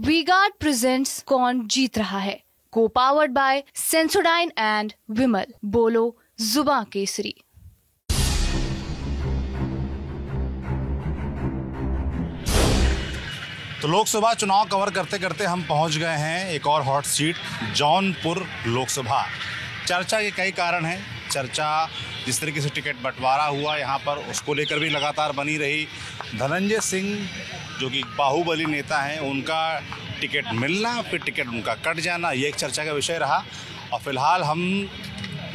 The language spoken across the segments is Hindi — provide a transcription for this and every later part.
वी-गार्ड प्रेजेंट्स कौन जीत रहा है, को पावर्ड बाय सेंसोडाइन एंड विमल। बोलो जुबां केसरी। तो लोकसभा चुनाव कवर करते करते हम पहुंच गए हैं एक और हॉट सीट, जौनपुर लोकसभा। चर्चा के कई कारण हैं। चर्चा जिस तरीके से टिकट बंटवारा हुआ यहाँ पर, उसको लेकर भी लगातार बनी रही। धनंजय सिंह जो कि बाहुबली नेता हैं, उनका टिकट मिलना, फिर टिकट उनका कट जाना, ये एक चर्चा का विषय रहा। और फिलहाल हम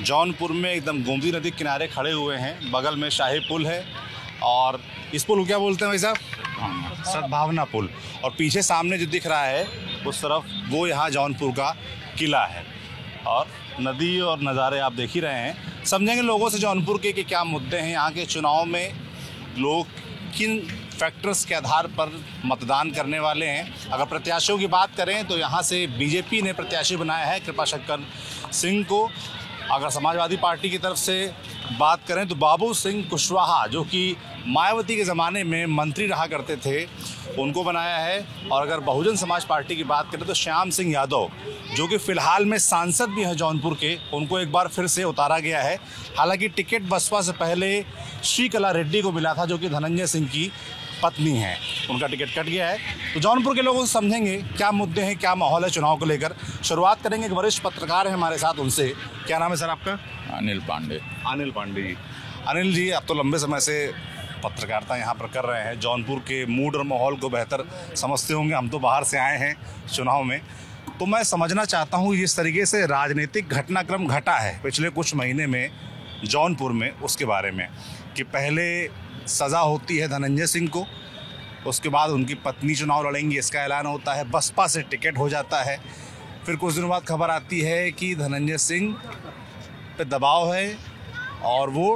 जौनपुर में एकदम गोमती नदी के किनारे खड़े हुए हैं। बगल में शाही पुल है और इस पुल को क्या बोलते हैं भाई साहब? सद्भावना पुल। और पीछे सामने जो दिख रहा है उस तरफ, वो यहाँ जौनपुर का किला है। और नदी और नज़ारे आप देख ही रहे हैं। समझेंगे लोगों से जौनपुर के कि क्या मुद्दे हैं यहाँ के चुनाव में, लोग किन फैक्टर्स के आधार पर मतदान करने वाले हैं। अगर प्रत्याशियों की बात करें तो यहाँ से बीजेपी ने प्रत्याशी बनाया है कृपाशंकर सिंह को। अगर समाजवादी पार्टी की तरफ से बात करें तो बाबू सिंह कुशवाहा, जो कि मायावती के ज़माने में मंत्री रहा करते थे, उनको बनाया है। और अगर बहुजन समाज पार्टी की बात करें तो श्याम सिंह यादव, जो कि फ़िलहाल में सांसद भी हैं जौनपुर के, उनको एक बार फिर से उतारा गया है। हालांकि टिकट बसपा से पहले श्रीकला रेड्डी को मिला था, जो कि धनंजय सिंह की पत्नी हैं। उनका टिकट कट गया है। तो जौनपुर के लोगों से समझेंगे क्या मुद्दे हैं, क्या माहौल है चुनाव को लेकर। शुरुआत करेंगे, एक वरिष्ठ पत्रकार है हमारे साथ, उनसे। क्या नाम है सर आपका? अनिल पांडे। अनिल पांडे जी। अनिल जी, आप तो लंबे समय से पत्रकारिता यहाँ पर कर रहे हैं, जौनपुर के मूड और माहौल को बेहतर समझते होंगे। हम तो बाहर से आए हैं चुनाव में, तो मैं समझना चाहता हूँ जिस तरीके से राजनीतिक घटनाक्रम घटा है पिछले कुछ महीने में जौनपुर में, उसके बारे में। कि पहले सज़ा होती है धनंजय सिंह को, उसके बाद उनकी पत्नी चुनाव लड़ेंगी, इसका ऐलान होता है, बसपा से टिकट हो जाता है। फिर कुछ दिनों बाद खबर आती है कि धनंजय सिंह पे दबाव है और वो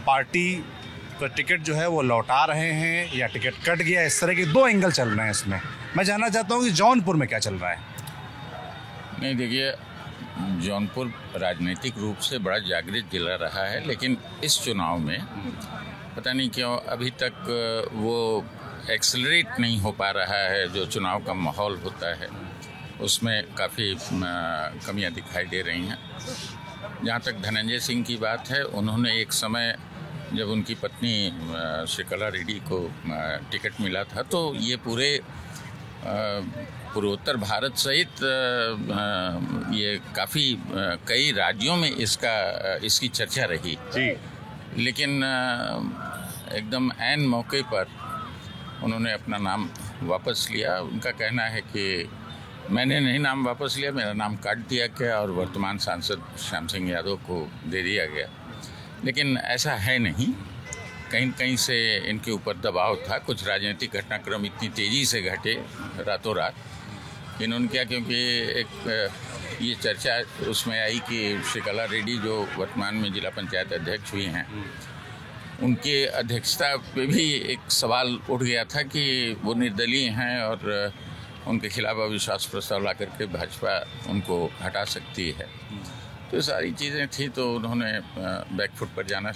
पार्टी पर टिकट जो है वो लौटा रहे हैं या टिकट कट गया। इस तरह के दो एंगल चल रहे हैं इसमें। मैं जानना चाहता हूँ कि जौनपुर में क्या चल रहा है। नहीं, देखिए, जौनपुर राजनीतिक रूप से बड़ा जागृत जिला रहा है, लेकिन इस चुनाव में पता नहीं क्यों अभी तक वो एक्सेलरेट नहीं हो पा रहा है। जो चुनाव का माहौल होता है उसमें काफ़ी कमियां दिखाई दे रही हैं। जहाँ तक धनंजय सिंह की बात है, उन्होंने एक समय जब उनकी पत्नी श्रीकला रेड्डी को टिकट मिला था, तो ये पूरे पूर्वोत्तर भारत सहित ये काफ़ी कई राज्यों में इसकी चर्चा रही जी। लेकिन एकदम ऐन मौके पर उन्होंने अपना नाम वापस लिया। उनका कहना है कि मैंने नहीं नाम वापस लिया, मेरा नाम काट दिया गया और वर्तमान सांसद श्याम सिंह यादव को दे दिया गया। लेकिन ऐसा है नहीं, कहीं कहीं से इनके ऊपर दबाव था। कुछ राजनीतिक घटनाक्रम इतनी तेज़ी से घटे रातों रात। इन्होंने क्या, क्योंकि एक ये चर्चा उसमें आई कि श्रीकला रेड्डी जो वर्तमान में जिला पंचायत अध्यक्ष हुई हैं, उनके अध्यक्षता पे भी एक सवाल उठ गया था कि वो निर्दलीय हैं और उनके खिलाफ अविश्वास प्रस्ताव ला करके भाजपा उनको हटा सकती है। तो सारी चीज़ें थी, तो उन्होंने बैकफुट पर जाना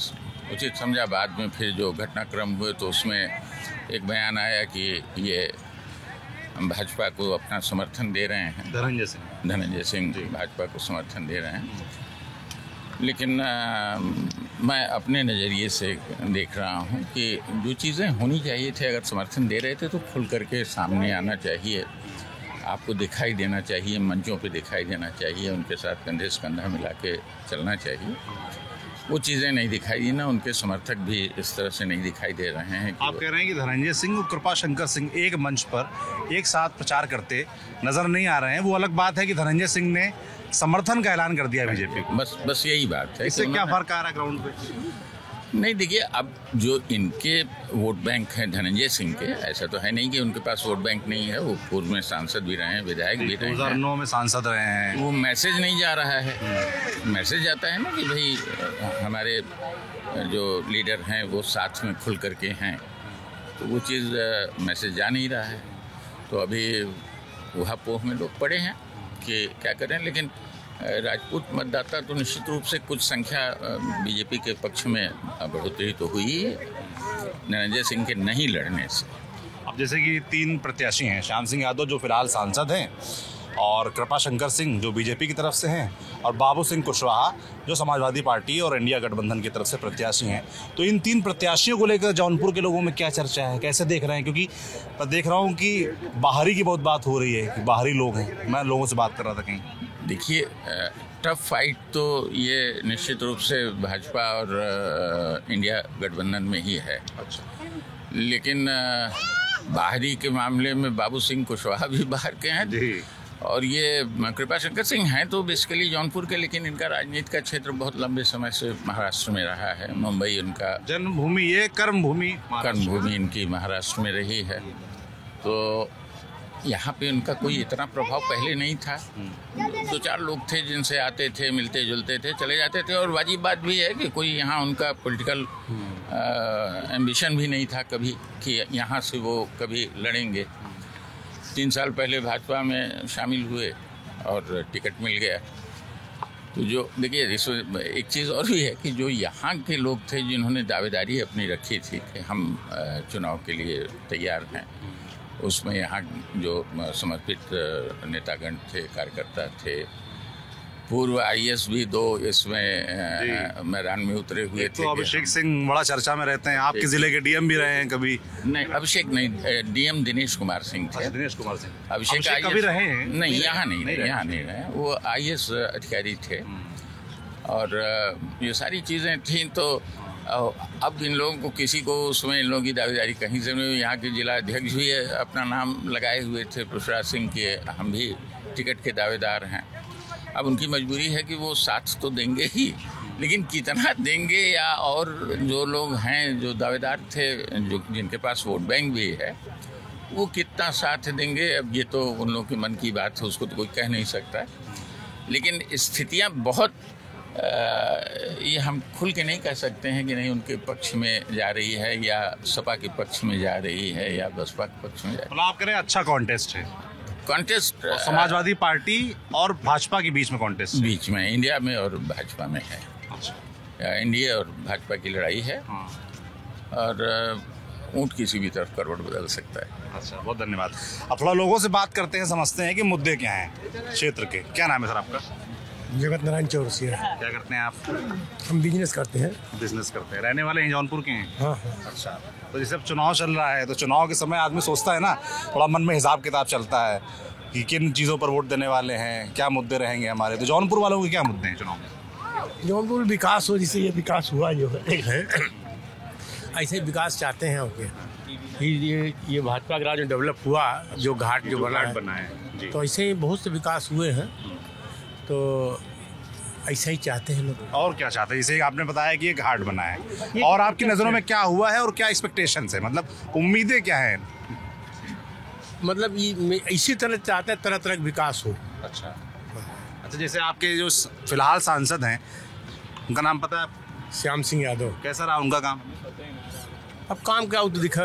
उचित समझा। बाद में फिर जो घटनाक्रम हुए तो उसमें एक बयान आया कि ये भाजपा को अपना समर्थन दे रहे हैं। धनंजय सिंह भाजपा को समर्थन दे रहे हैं। लेकिन मैं अपने नज़रिए से देख रहा हूँ कि जो चीज़ें होनी चाहिए थे, अगर समर्थन दे रहे थे तो खुल करके सामने आना चाहिए, आपको दिखाई देना चाहिए, मंचों पे दिखाई देना चाहिए, उनके साथ कंधे से कंधा मिला के चलना चाहिए। वो चीज़ें नहीं दिखाई दी ना, उनके समर्थक भी इस तरह से नहीं दिखाई दे रहे हैं। आप कह रहे हैं कि धनंजय सिंह और कृपाशंकर सिंह एक मंच पर एक साथ प्रचार करते नज़र नहीं आ रहे हैं। वो अलग बात है कि धनंजय सिंह ने समर्थन का ऐलान कर दिया बीजेपी को। बस यही बात है। इससे क्या फ़र्क आ रहा है ग्राउंड पे? नहीं, देखिए, अब जो इनके वोट बैंक हैं धनंजय सिंह के, ऐसा तो है नहीं कि उनके पास वोट बैंक नहीं है। वो पूर्व में सांसद भी रहे हैं, विधायक भी रहे हैं, 2009 में सांसद रहे हैं। वो मैसेज नहीं जा रहा है। मैसेज आता है ना कि भाई हमारे जो लीडर हैं वो साथ में खुल करके हैं, तो वो चीज़ मैसेज जा नहीं रहा है। तो अभी वहाँ पोह में लोग पड़े हैं कि क्या करें। लेकिन राजपूत मतदाता तो निश्चित रूप से कुछ संख्या बीजेपी के पक्ष में बढ़ोतरी तो हुई है धनंजय सिंह के नहीं लड़ने से। अब जैसे कि 3 प्रत्याशी हैं, श्याम सिंह यादव जो फिलहाल सांसद हैं, और कृपा शंकर सिंह जो बीजेपी की तरफ से हैं, और बाबू सिंह कुशवाहा जो समाजवादी पार्टी और इंडिया गठबंधन की तरफ से प्रत्याशी हैं। तो इन 3 प्रत्याशियों को लेकर जौनपुर के लोगों में क्या चर्चा है, कैसे देख रहे हैं? क्योंकि मैं देख रहा हूँ कि बाहरी की बहुत बात हो रही है कि बाहरी लोग हैं। मैं लोगों से बात कर रहा था कहीं। देखिए, टफ फाइट तो ये निश्चित रूप से भाजपा और इंडिया गठबंधन में ही है। अच्छा। लेकिन बाहरी के मामले में बाबू सिंह कुशवाहा भी बाहर के हैं जी, और ये कृपा शंकर सिंह हैं तो बेसिकली जौनपुर के, लेकिन इनका राजनीति का क्षेत्र बहुत लंबे समय से महाराष्ट्र में रहा है। मुंबई उनका जन्मभूमि, ये कर्मभूमि इनकी महाराष्ट्र में रही है। तो यहाँ पे उनका कोई इतना प्रभाव पहले नहीं था। 2-4 लोग थे जिनसे आते थे, मिलते जुलते थे, चले जाते थे। और वाजिब बात भी है कि कोई यहाँ उनका पॉलिटिकल एम्बिशन भी नहीं था कभी कि यहाँ से वो कभी लड़ेंगे। 3 साल पहले भाजपा में शामिल हुए और टिकट मिल गया। तो जो देखिए, एक चीज़ और भी है कि जो यहाँ के लोग थे जिन्होंने दावेदारी अपनी रखी थी कि हम चुनाव के लिए तैयार हैं, उसमें यहाँ जो समर्पित नेतागण थे, कार्यकर्ता थे, पूर्व IAS भी 2 इसमें मैदान में उतरे हुए थे। तो अभिषेक सिंह बड़ा चर्चा में रहते हैं, आपके जिले के DM भी रहे हैं कभी? नहीं, अभिषेक नहीं, DM दिनेश कुमार सिंह थे। दिनेश कुमार सिंह। अभिषेक कभी रहे हैं? नहीं, यहाँ नहीं रहे। वो IAS अधिकारी थे। और ये सारी चीज़ें थीं। तो अब इन लोगों को, किसी को उसमें इन लोगों की दावेदारी कहीं से नहीं। यहाँ के जिला अध्यक्ष भी अपना नाम लगाए हुए थे पुरुषराज सिंह के, हम भी टिकट के दावेदार हैं। अब उनकी मजबूरी है कि वो साथ तो देंगे ही, लेकिन कितना देंगे, या और जो लोग हैं जो दावेदार थे, जो जिनके पास वोट बैंक भी है, वो कितना साथ देंगे, अब ये तो उन लोगों के मन की बात है, उसको तो कोई कह नहीं सकता। लेकिन स्थितियाँ बहुत ये हम खुल के नहीं कह सकते हैं कि नहीं उनके पक्ष में जा रही है, या सपा के पक्ष में जा रही है, या बसपा के पक्ष में जा रही है। आप कह रहे हैं अच्छा कॉन्टेस्ट है? कॉन्टेस्ट समाजवादी पार्टी और भाजपा के बीच में कॉन्टेस्ट, बीच में इंडिया में और भाजपा में है। अच्छा। इंडिया और भाजपा की लड़ाई है। हाँ। और ऊँट किसी भी तरफ करवट बदल सकता है। अच्छा, बहुत धन्यवाद। अब थोड़ा लोगों से बात करते हैं, समझते हैं कि मुद्दे क्या हैं क्षेत्र के। क्या नाम है सर आपका? जगत नारायण चौरसिया। क्या करते हैं आप? हम बिजनेस करते हैं। बिजनेस करते हैं। रहने वाले हैं जौनपुर के हैं? हाँ। अच्छा। तो जैसे अब चुनाव चल रहा है, तो चुनाव के समय आदमी सोचता है ना, थोड़ा मन में हिसाब किताब चलता है कि किन चीज़ों पर वोट देने वाले हैं, क्या मुद्दे रहेंगे हमारे। तो जौनपुर वालों के क्या मुद्दे हैं चुनाव में? जौनपुर विकास हो, जिससे ये विकास हुआ जो है, एक है ऐसे विकास चाहते हैं। ओके, ये भाजपा का राज में डेवलप हुआ, जो घाट जो बना है, तो ऐसे ही बहुत से विकास हुए हैं। तो ऐसा ही चाहते हैं लोग। और क्या चाहते हैं? जैसे आपने बताया कि ये घाट बना है, और आपकी नज़रों में क्या हुआ है और क्या एक्सपेक्टेशंस है, मतलब उम्मीदें क्या हैं? मतलब ये इसी तरह चाहते हैं, तरह तरह का विकास हो। अच्छा। अच्छा, जैसे आपके जो फिलहाल सांसद हैं, उनका नाम पता है? श्याम सिंह यादव। कैसा रहा उनका काम? अब काम क्या दिखा,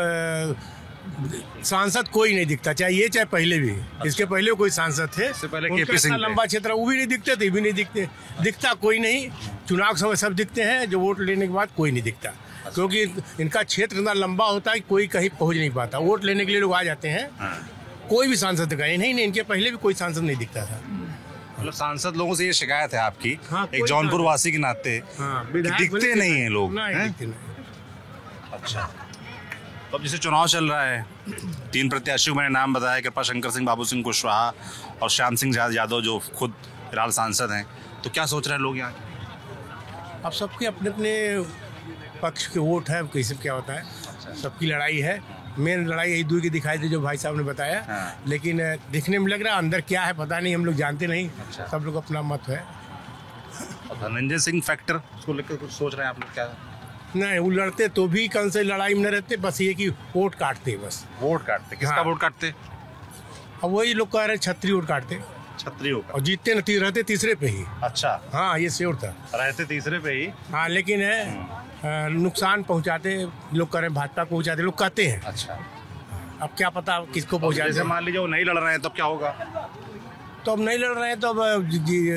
सांसद कोई नहीं दिखता, चाहे ये चाहे पहले भी। इसके पहले कोई सांसद थे, इससे पहले उनका KP सिंह इतना लंबा क्षेत्र, वो भी नहीं दिखते थे, भी नहीं दिखते, दिखता कोई नहीं। चुनाव के समय सब दिखते हैं, जो वोट लेने के बाद कोई नहीं दिखता, क्योंकि इनका क्षेत्र इतना लंबा होता है कि कोई कहीं पहुंच नहीं पाता। वोट लेने के लिए लोग आ जाते हैं। कोई भी सांसद दिखाई नहीं, इनके पहले भी कोई सांसद नहीं दिखता था। मतलब सांसद लोगों से ये शिकायत है आपकी, हाँ, एक जौनपुर वासी के नाते, दिखते नहीं है लोग? अच्छा। तो अब जैसे चुनाव चल रहा है, 3 प्रत्याशियों मैंने नाम बताया, कृपा शंकर सिंह, बाबू सिंह कुशवाहा और श्याम सिंह यादव जो खुद फिलहाल सांसद हैं। तो क्या सोच रहे हैं लोग यहाँ? अब सबके अपने अपने पक्ष के वोट है, कैसे क्या होता है, सबकी लड़ाई है। मेन लड़ाई यही दूर की दिखाई दी जो भाई साहब ने बताया। हाँ। लेकिन दिखने में लग रहा है, अंदर क्या है पता नहीं, हम लोग जानते नहीं। अच्छा। सब लोग अपना मत है। धनंजय सिंह फैक्टर को लेकर कुछ सोच रहे हैं आप लोग क्या? नहीं, वो लड़ते तो भी कौन से लड़ाई में न रहते, बस ये कि वोट काटते बस। वोट काटते? किसका हाँ। वोट काटते? अब वही लोग कह रहे छतरी वोट काटते, छत्रियों का। और जीतते न रहते तीसरे पे ही। अच्छा। हाँ, ये श्योर था, रहते तीसरे पे ही। हाँ। लेकिन है नुकसान पहुंचाते लोग, कह रहे भाजपा को पहुंचाते लोग कहते हैं। अच्छा। अब क्या पता किसको पहुंचाते जैसे हैं। मान लीजिए वो नहीं लड़ रहे हैं, तब क्या होगा? तो अब नहीं लड़ रहे हैं, तो अब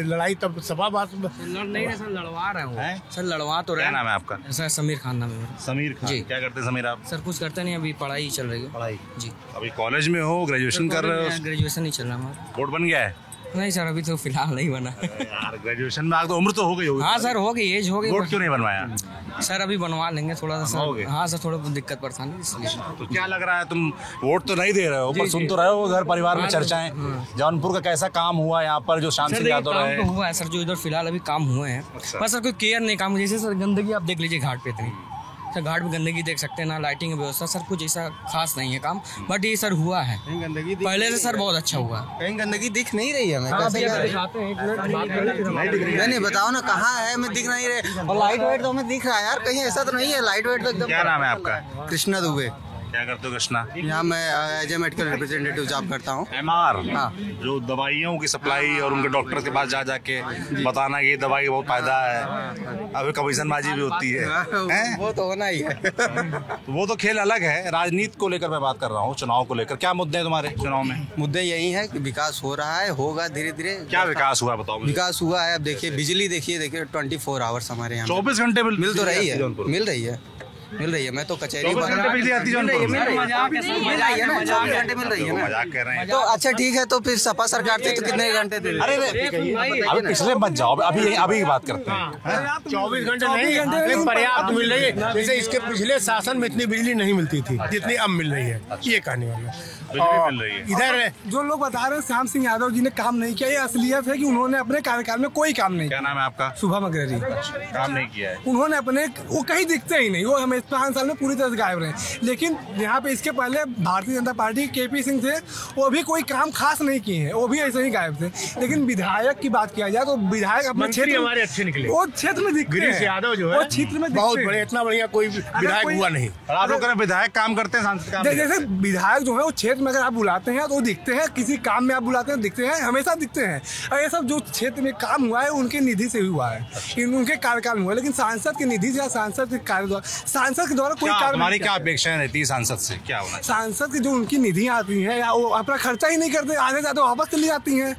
लड़ाई तब सभा बात लड़ नहीं रहे सर, लड़वा रहे हैं? हो सर, लड़वा तो रहे। क्या नाम है आपका? सर समीर खान नाम है मेरा। समीर खान। जी। क्या करते हैं समीर आप? सर कुछ करते नहीं, अभी पढ़ाई चल रही है। पढ़ाई। जी। अभी कॉलेज में हो, ग्रेजुएशन कर रहे हो? ग्रेजुएशन नहीं चल रहा हमारा। वोट बन गया है? नहीं सर, अभी तो फिलहाल नहीं बना। यार ग्रेजुएशन में तो उम्र तो हो गई होगी। हाँ सर, हो गई, एज हो गई। वोट क्यों नहीं बनवाया? सर अभी बनवा लेंगे थोड़ा सा बनवाओगे? सर। हाँ सर, थोड़ा दिक्कत परेशानी इसलिए। तो क्या लग रहा है, तुम वोट तो नहीं दे रहे हो पर सुन तो रहे हो घर परिवार में चर्चाएं, जौनपुर का कैसा काम हुआ यहाँ पर जो शाम सर सिंह देखिए, यादव काम रहे? तो हुआ है सर, जो इधर फिलहाल अभी काम हुए हैं। अच्छा। बस सर कोई केयर नहीं काम, जैसे सर गंदगी आप देख लीजिए घाट पे इतनी। सर घाट में गंदगी देख सकते हैं ना, लाइटिंग की व्यवस्था, सर कुछ ऐसा खास नहीं है काम, बट ये सर हुआ है गंदगी पहले से सर बहुत अच्छा हुआ है। कहीं गंदगी दिख नहीं रही है। मैं हाँ, कैसे अभी दिखाते हैं, एक मिनट बात कर लेते हैं। नहीं बताओ ना कहाँ है, मैं दिख नहीं रहे। और लाइट वाइट तो हमें दिख रहा है यार, कहीं ऐसा तो नहीं है लाइट वाइट तो एकदम। क्या नाम है आपका? कृष्णा दुबे। क्या करते हो कृष्णा? यहाँ मैं as a medical representative job करता हूँ। MR, हाँ। जो दवाइयों की सप्लाई और उनके डॉक्टर के पास जा जाके बताना कि ये दवाई बहुत फायदा है, अभी कमीशनबाजी भी होती है, हैं? वो तो होना ही है। तो वो तो खेल अलग है। राजनीति को लेकर मैं बात कर रहा हूँ, चुनाव को लेकर क्या मुद्दे हैं तुम्हारे चुनाव में? मुद्दे यही है कि विकास हो रहा है, होगा धीरे धीरे। क्या विकास हुआ बताओ मुझे। विकास हुआ है, अब देखिए बिजली देखिए 24 आवर्स हमारे यहाँ 24 घंटे मिल तो रही है, जौनपुर? मिल रही है। मैं तो कचहरी 24 घंटे बिजली आती है जौनपुर में? मिल रही है ना, 24 घंटे मिल रही है ना। मजाक कर रहे हैं। तो अच्छा ठीक है, तो फिर सपा सरकार थी तो कितने घंटे दे? अरे अभी पिछले मत जाओ, अभी की बात करते हैं। 24 घंटे नहीं, लेकिन पर्याप्त मिल रही है। जैसे इसके पिछले शासन में इतनी बिजली नहीं मिलती थी जितनी अब मिल रही है, ये कहने वाला। बिजली मिल रही है। इधर जो लोग बता रहे हैं श्याम सिंह यादव जी ने काम नहीं किया, ये असलियत है कि उन्होंने अपने कार्यकाल में कोई काम नहीं क्या किया। नाम है आपका? शुभम अग्रवाल, काम नहीं किया है। उन्होंने अपने वो कहीं दिखते ही नहीं, वो हमें 5 साल में पूरी तरह से गायब रहे। लेकिन यहाँ पे इसके पहले भारतीय जनता पार्टी KP सिंह थे, वो भी कोई काम खास नहीं किए हैं, वो भी ऐसे ही गायब थे। लेकिन विधायक की बात किया जाए तो विधायक अपने क्षेत्र हमारे अच्छे निकले। वो क्षेत्र में दिखते गिरीश हैं, यादव जो है वो क्षेत्र में बहुत दिखते बड़े, हैं। इतना बढ़िया कोई विधायक हुआ नहीं। आप लोग कह विधायक काम करते हैं, सांसद काम नहीं जैसे करते? विधायक जो है वो क्षेत्र में अगर आप बुलाते हैं तो वो दिखते हैं, किसी काम में आप बुलाते हैं दिखते हैं, हमेशा दिखते हैं। और ये सब जो क्षेत्र में काम हुआ है उनके निधि से हुआ है, उनके कार्यकाल में हुआ है। लेकिन सांसद की निधि से या सांसद के कार्य द्वारा, सांसद के द्वारा कोई कार्य हमारी नहीं क्या किया। अपेक्षाएं रहती है सांसद से, क्या होना चाहिए? सांसद की जो उनकी निधियाँ आती हैं या वो अपना खर्चा ही नहीं करते, आगे जाते वापस चली जाती हैं।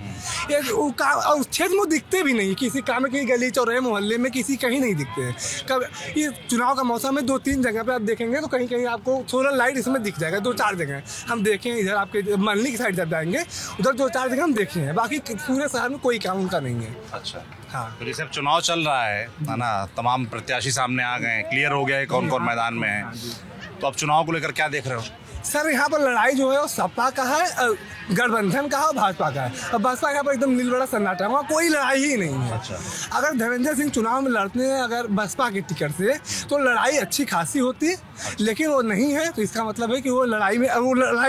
ये वो काम और उस क्षेत्र में दिखते भी नहीं, किसी काम में, कहीं गली चौराहे मोहल्ले में किसी कहीं नहीं दिखते हैं। कब ये चुनाव का मौसम में 2-3 जगह पे आप देखेंगे तो कहीं कहीं आपको सोलर लाइट इसमें दिख जाएगा, 2-4 जगह हम देखें। इधर आपके मल्ली की साइड जब जाएंगे उधर 2-4 जगह हम देखे हैं, बाकी पूरे शहर में कोई काम उनका नहीं है। अच्छा, हाँ, तो जैसे अब चुनाव चल रहा है ना, तमाम प्रत्याशी सामने आ गए हैं, क्लियर हो गया है कौन कौन मैदान में है, तो अब चुनाव को लेकर क्या देख रहे हो? सर यहाँ पर लड़ाई जो है वो सपा का है, गठबंधन का है और भाजपा का है। और बसपा यहाँ पर एकदम नीलबड़ा सन्नाटा, वहाँ कोई लड़ाई ही नहीं है। अगर धर्मेंद्र सिंह चुनाव में लड़ते हैं अगर बसपा के टिकट से तो लड़ाई अच्छी खासी होती, लेकिन वो नहीं है, तो इसका मतलब है कि वो लड़ाई में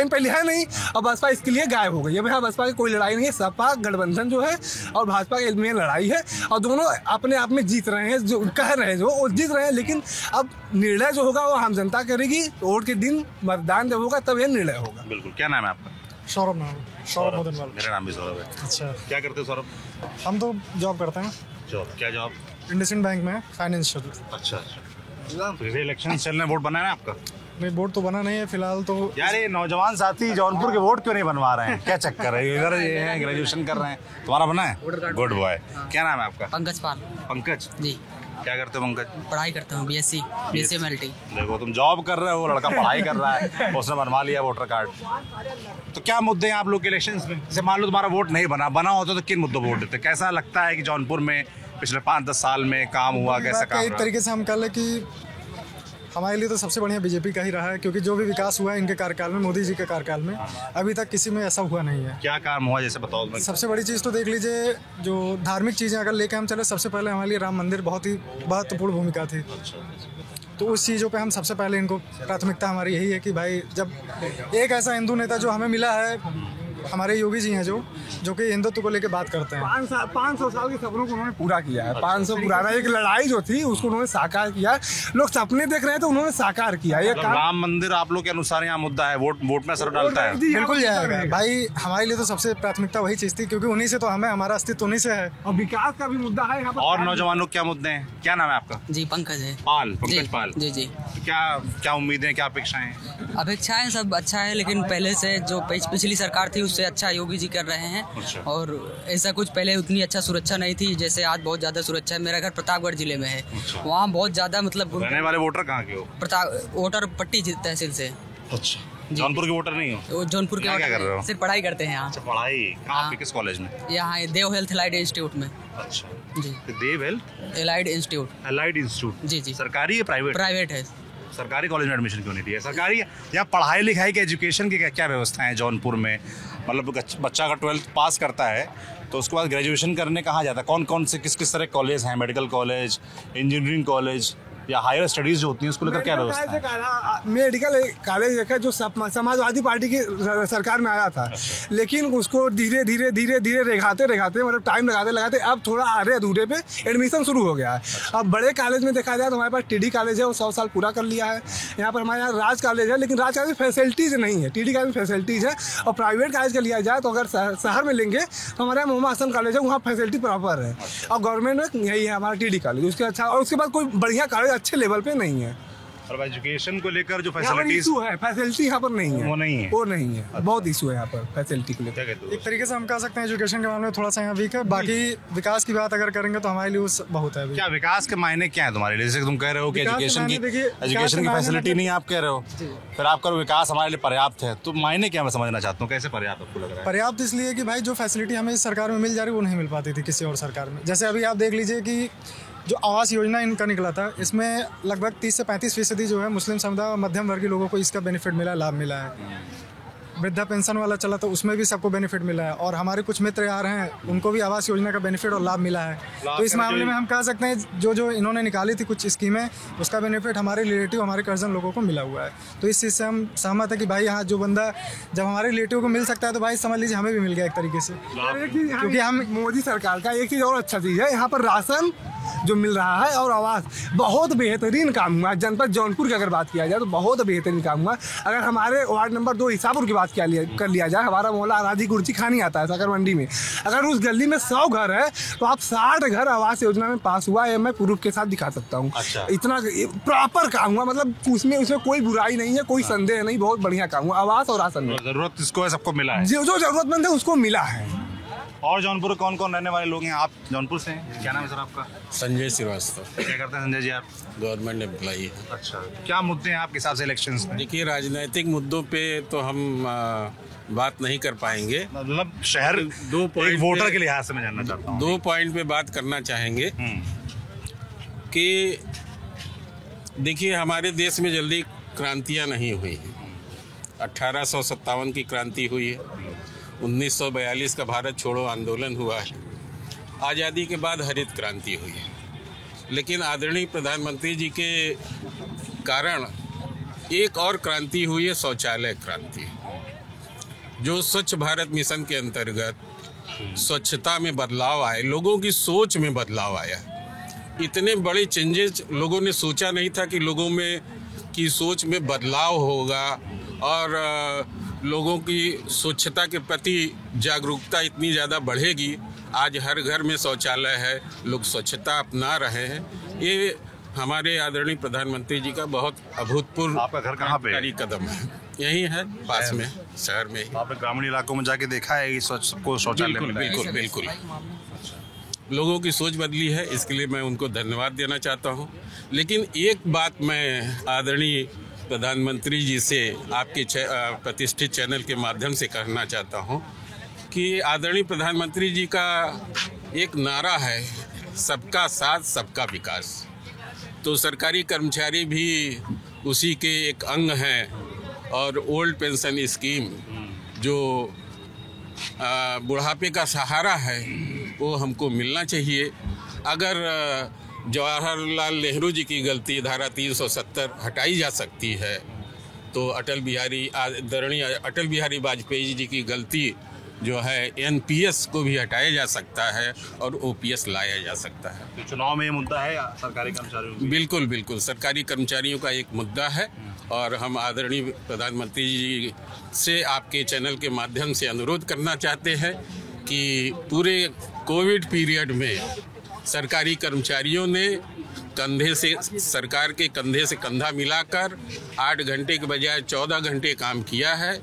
पहले है नहीं और बसपा इसके लिए गायब हो गई। अब यहाँ बसपा की कोई लड़ाई नहीं है, सपा गठबंधन जो है और भाजपा के में लड़ाई है और दोनों अपने आप में जीत रहे हैं, जो कह रहे हैं जो वो जीत रहे हैं। लेकिन अब निर्णय जो होगा वो आम जनता करेगी, वोट के दिन मतदान जब होगा तब ये निर्णय होगा। बिल्कुल। क्या नाम है आपका? सौरभ मदनवाल। मेरा नाम भी सौरभ है। अच्छा, क्या करते हो सौरभ? हम तो जॉब करते हैं, जॉब? क्या जॉब? इंडसइंड बैंक में फाइनेंशियल। अच्छा अच्छा। फिर इलेक्शन चल रहे, वोट बनाना है आपका? नहीं, बोर्ड तो बना नहीं है फिलहाल तो। यार ये नौजवान साथी जौनपुर के वोट क्यों नहीं बनवा रहे हैं, क्या चक्कर है? इधर ये है, ग्रेजुएशन कर रहे हैं, तुम्हारा बना है? Good boy. क्या नाम है आपका? पंकज पाल पंकज। जी। क्या करते हो पंकज? पढ़ाई करता हूँ, BSc MLT। देखो तुम जॉब कर रहे हो, लड़का पढ़ाई कर रहा है, उसने बनवा लिया वोटर कार्ड। तो क्या मुद्दे हैं आप लोग के इलेक्शंस में? जैसे मान लो तुम्हारा वोट नहीं बना होता तो किन मुद्दों पर वोट देते? कैसा लगता है कि जौनपुर में पिछले 5-10 साल में काम हुआ, कैसा काम एक रहा? तरीके से हम कह लें कि हमारे लिए तो सबसे बढ़िया बीजेपी का ही रहा है, क्योंकि जो भी विकास हुआ है इनके कार्यकाल में, मोदी जी के कार्यकाल में, अभी तक किसी में ऐसा हुआ नहीं है। क्या काम हुआ जैसे बताओ? सबसे बड़ी चीज़ तो देख लीजिए, जो धार्मिक चीज़ें अगर लेके हम चले, सबसे पहले हमारे लिए राम मंदिर बहुत ही महत्वपूर्ण भूमिका थी। तो उस चीज़ों पे हम सबसे पहले इनको प्राथमिकता हमारी यही है कि भाई जब एक ऐसा हिंदू नेता जो हमें मिला है, हमारे योगी जी हैं जो कि हिंदुत्व को लेकर बात करते हैं। 500 साल के सपनों को उन्होंने पूरा किया है। 500 पुराना एक लड़ाई जो थी उसको उन्होंने साकार किया। लोग सपने देख रहे हैं तो उन्होंने साकार किया। ये मतलब राम मंदिर आप लोग के अनुसार यहाँ मुद्दा है, वोट में असर डालता है? बिल्कुल जाएगा भाई, हमारे लिए तो सबसे प्राथमिकता वही चीज़ थी, क्योंकि उन्हीं से तो हमें, हमारा अस्तित्व उन्हीं से है और विकास का भी मुद्दा है यहाँ पर। और नौजवानों क्या मुद्दे हैं? क्या नाम है आपका? जी पंकज है। पंकज पाल। जी जी। क्या क्या उम्मीदें, क्या अपेक्षाएं हैं? अपेक्षाएं सब अच्छा है, लेकिन पहले से जो पिछली सरकार थी उससे अच्छा योगी जी कर रहे हैं। और ऐसा कुछ पहले उतनी अच्छा सुरक्षा नहीं थी, जैसे आज बहुत ज़्यादा सुरक्षा है। मेरा घर प्रतापगढ़ जिले में है, वहाँ बहुत ज़्यादा मतलब रहने वाले वोटर कहाँ के हो? वोटर पट्टी तहसील से। अच्छा, जौनपुर के वोटर नहीं हो? जौनपुर के क्या कर रहे हो? सिर्फ पढ़ाई करते हैं यहाँ। अच्छा, पढ़ाई कहाँ पे, किस कॉलेज में? यहाँ देव हेल्थ एलाइड इंस्टीट्यूट में। अच्छा जी, Dev health allied institute. Allied institute, जी जी। सरकारी है प्राइवेट? प्राइवेट है। सरकारी कॉलेज में एडमिशन क्यों नहीं दिया? सरकारी यहाँ पढ़ाई लिखाई के एजुकेशन की क्या व्यवस्था है जौनपुर में? मतलब बच्चा अगर 12th पास करता है तो उसके बाद ग्रेजुएशन करने कहाँ जाता है? कौन कौन से किस किस तरह कॉलेज हैं? मेडिकल कॉलेज, इंजीनियरिंग कॉलेज या हायर स्टडीज जो होती हैं उसको लेकर क्या व्यवस्था है? मेडिकल कॉलेज है जो समाजवादी पार्टी की सरकार में आया था, लेकिन उसको धीरे धीरे धीरे धीरे रेखाते मतलब टाइम लगाते अब थोड़ा आधे अधूरे पे एडमिशन शुरू हो गया है। अब बड़े कॉलेज में देखा जाए तो हमारे पास टीडी कॉलेज है, वो 100 साल पूरा कर लिया है। यहाँ पर हमारे यहाँ राज कॉलेज है, लेकिन राज कॉलेज में फैसिलिटीज़ नहीं है, टीडी कॉलेज में फैसिलिटीज़ है। और प्राइवेट कॉलेज का लिया जाए तो अगर शहर में लेंगे तो हमारे यहाँ मोहम्मद हसन कॉलेज है, वहाँ फैसिलिटी प्रॉपर है। और गवर्नमेंट में यही है हमारा टीडी कॉलेज, उसके अच्छा। और उसके बाद कोई बढ़िया कॉलेज अच्छे लेवल पे नहीं है। और एजुकेशन को लेकर जो फैसिलिटीज इशू है, फैसिलिटी यहाँ पर नहीं है, वो नहीं है, वो नहीं है। बहुत इशू है यहाँ पर फैसिलिटी को लेकर। एक तरीके से हम कह सकते हैं एजुकेशन के मामले में थोड़ा सा यहाँ वीक है। बाकी विकास की बात अगर करेंगे तो हमारे लिए बहुत है। क्या विकास के मायने क्या है तुम्हारे लिए? जैसे तुम कह रहे हो कि एजुकेशन की फैसिलिटी नहीं, आप कह रहे हो, फिर आप करो विकास हमारे लिए पर्याप्त है, तो मायने क्या मैं समझना चाहता हूँ, कैसे पर्याप्त आपको लग रहा है? पर्याप्त इसलिए कि भाई जो फैसिलिटी हमें इस सरकार में मिल जा रही है वो नहीं मिल पाती थी किसी और सरकार में। जैसे अभी आप देख लीजिए कि जो आवास योजना इनका निकला था, इसमें लगभग 30 से 35% जो है मुस्लिम समुदाय और मध्यम वर्गीय लोगों को इसका बेनिफिट मिला, लाभ मिला है। वृद्धा पेंशन वाला चला तो उसमें भी सबको बेनिफिट मिला है। और हमारे कुछ मित्र आ रहे हैं, उनको भी आवास योजना का बेनिफिट और लाभ मिला है। तो इस मामले में हम कह सकते हैं जो इन्होंने निकाली थी कुछ स्कीमें, उसका बेनिफिट हमारे रिलेटिव, हमारे कर्जन लोगों को मिला हुआ है। तो इस चीज़ से हम सहमत है कि भाई यहाँ जो बंदा जब हमारे रिलेटिव को मिल सकता है तो भाई समझ लीजिए हमें भी मिल गया एक तरीके से। क्योंकि हम मोदी सरकार का एक चीज़ और अच्छा चीज़ है, यहाँ पर राशन जो मिल रहा है और आवास बहुत बेहतरीन काम हुआ। जनपद जौनपुर की अगर बात किया जाए तो बहुत बेहतरीन काम हुआ। अगर हमारे वार्ड नंबर 2 ईसापुर की बात कर लिया जाए, हमारा मोहल्ला आराधी गुर्जी खानी आता है साकर मंडी में, अगर उस गली में 100 घर है तो आप 60 घर आवास योजना में पास हुआ है। मैं प्रूफ के साथ दिखा सकता हूँ। अच्छा। इतना प्रॉपर काम हुआ, मतलब उसमें कोई बुराई नहीं है, कोई संदेह नहीं, बहुत बढ़िया काम हुआ। आवास और राशन में जरूरत इसको है, सबको मिला है, जो जरूरतमंद है उसको मिला है। और जौनपुर कौन कौन रहने वाले लोग हैं? आप जौनपुर से हैं, क्या नाम है सर आपका? संजय श्रीवास्तव। क्या करते हैं संजय जी आप? गवर्नमेंट एम्प्लॉई है। अच्छा, क्या मुद्दे हैं आपके हिसाब से इलेक्शंस में? देखिए, राजनीतिक मुद्दों पे तो हम बात नहीं कर पाएंगे। मतलब शहर दो पॉइंट वोटर के लिहाज से मैं जानना चाहता हूँ। 2 पॉइंट पे बात करना चाहेंगे कि देखिए, हमारे देश में जल्दी क्रांतियाँ नहीं हुई हैं। 1857 की क्रांति हुई है, 1942 का भारत छोड़ो आंदोलन हुआ है, आज़ादी के बाद हरित क्रांति हुई है। लेकिन आदरणीय प्रधानमंत्री जी के कारण एक और क्रांति हुई है, शौचालय क्रांति, जो स्वच्छ भारत मिशन के अंतर्गत स्वच्छता में बदलाव आए, लोगों की सोच में बदलाव आया। इतने बड़े चेंजेस लोगों ने सोचा नहीं था कि लोगों में की सोच में बदलाव होगा और लोगों की स्वच्छता के प्रति जागरूकता इतनी ज़्यादा बढ़ेगी। आज हर घर में शौचालय है, लोग स्वच्छता अपना रहे हैं। ये हमारे आदरणीय प्रधानमंत्री जी का बहुत अभूतपूर्व आपका घर कहाँ पे है? कदम है, यही है पास में, शहर में। आपने ग्रामीण इलाकों में जाके देखा है कि सबको शौचालय? बिल्कुल लोगों की सोच बदली है, इसके लिए मैं उनको धन्यवाद देना चाहता हूँ। लेकिन एक बात मैं आदरणीय प्रधानमंत्री जी से आपके प्रतिष्ठित चैनल के माध्यम से कहना चाहता हूँ कि आदरणीय प्रधानमंत्री जी का एक नारा है, सबका साथ सबका विकास। तो सरकारी कर्मचारी भी उसी के एक अंग हैं और ओल्ड पेंशन स्कीम जो बुढ़ापे का सहारा है वो हमको मिलना चाहिए। अगर जवाहरलाल नेहरू जी की गलती धारा 370 हटाई जा सकती है तो आदरणीय अटल बिहारी वाजपेयी जी की गलती जो है एनपीएस को भी हटाया जा सकता है और ओपीएस लाया जा सकता है। तो चुनाव में ये मुद्दा है सरकारी कर्मचारियों का? बिल्कुल सरकारी कर्मचारियों का एक मुद्दा है और हम आदरणीय प्रधानमंत्री जी से आपके चैनल के माध्यम से अनुरोध करना चाहते हैं कि पूरे कोविड पीरियड में सरकारी कर्मचारियों ने कंधे से सरकार के कंधे से कंधा मिलाकर 8 घंटे के बजाय 14 घंटे काम किया है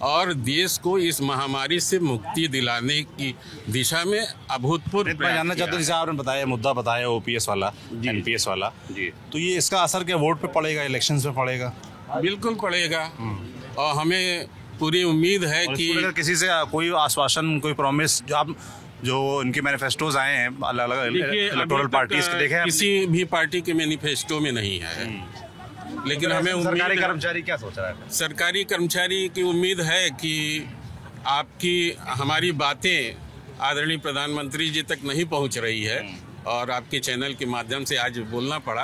और देश को इस महामारी से मुक्ति दिलाने की दिशा में अभूतपूर्व मैं जानना चाहता हूँ, जैसे आपने बताया मुद्दा बताया ओपीएस वाला, एनपीएस वाला, तो ये इसका असर क्या वोट पे पड़ेगा, इलेक्शंस में पड़ेगा? बिल्कुल पड़ेगा और हमें पूरी उम्मीद है कि अगर किसी से कोई आश्वासन, कोई प्रॉमिस जो इनके मैनिफेस्टोज आए हैं अलग अलग इलेक्टोरल पार्टीज के, देखे किसी भी पार्टी के मैनिफेस्टो में नहीं है, लेकिन हमें सरकारी कर्मचारी क्या सोच रहा है? सरकारी कर्मचारी की उम्मीद है कि आपकी हमारी बातें आदरणीय प्रधानमंत्री जी तक नहीं पहुंच रही है और आपके चैनल के माध्यम से आज बोलना पड़ा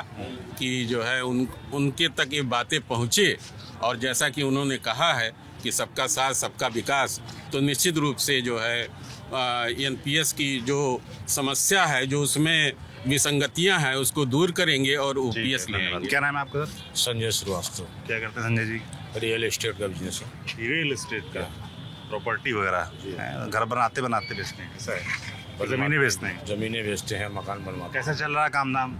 कि जो है उनके तक ये बातें पहुंचे और जैसा कि उन्होंने कहा है कि सबका साथ सबका विकास, तो निश्चित रूप से जो है एनपीएस की जो समस्या है, जो उसमें विसंगतियां हैं, उसको दूर करेंगे और ओपीएस लेंगे। क्या नाम है आपका सर? संजय श्रीवास्तव। क्या करते हैं संजय जी? रियल एस्टेट का बिजनेस है। रियल एस्टेट का, प्रॉपर्टी वगैरह, घर बनाते बेचते हैं, कैसा है? जमीनें बेचते हैं? जमीनें बेचते हैं, मकान बनवाते हैं। कैसा चल रहा है काम धाम?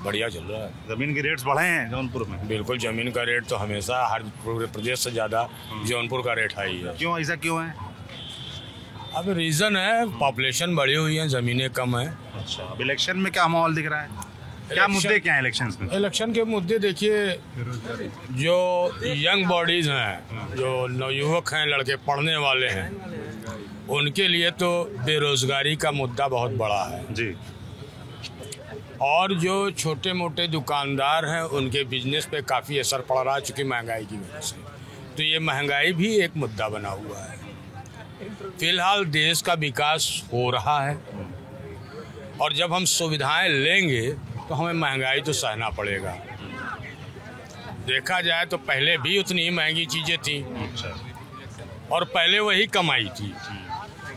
बढ़िया चल रहा है। जमीन के रेट्स बढ़े हैं जौनपुर में? बिल्कुल, जमीन का रेट तो हमेशा हर पूरे प्रदेश से ज़्यादा जौनपुर का रेट हाई है। क्यों, ऐसा क्यों है? अब रीज़न है पॉपुलेशन बढ़ी हुई है, ज़मीनें कम है। अच्छा, अब इलेक्शन में क्या माहौल दिख रहा है? क्या मुद्दे क्या हैं इलेक्शन में? इलेक्शन के मुद्दे देखिए, जो यंग बॉडीज हैं, जो नवयुवक हैं, लड़के पढ़ने वाले हैं, उनके लिए तो बेरोजगारी का मुद्दा बहुत बड़ा है जी। और जो छोटे मोटे दुकानदार हैं उनके बिजनेस पे काफ़ी असर पड़ रहा है चूँकि महंगाई की वजह से। तो ये महंगाई भी एक मुद्दा बना हुआ है। फिलहाल देश का विकास हो रहा है और जब हम सुविधाएं लेंगे तो हमें महंगाई तो सहना पड़ेगा। देखा जाए तो पहले भी उतनी ही महंगी चीज़ें थी और पहले वही कमाई थी।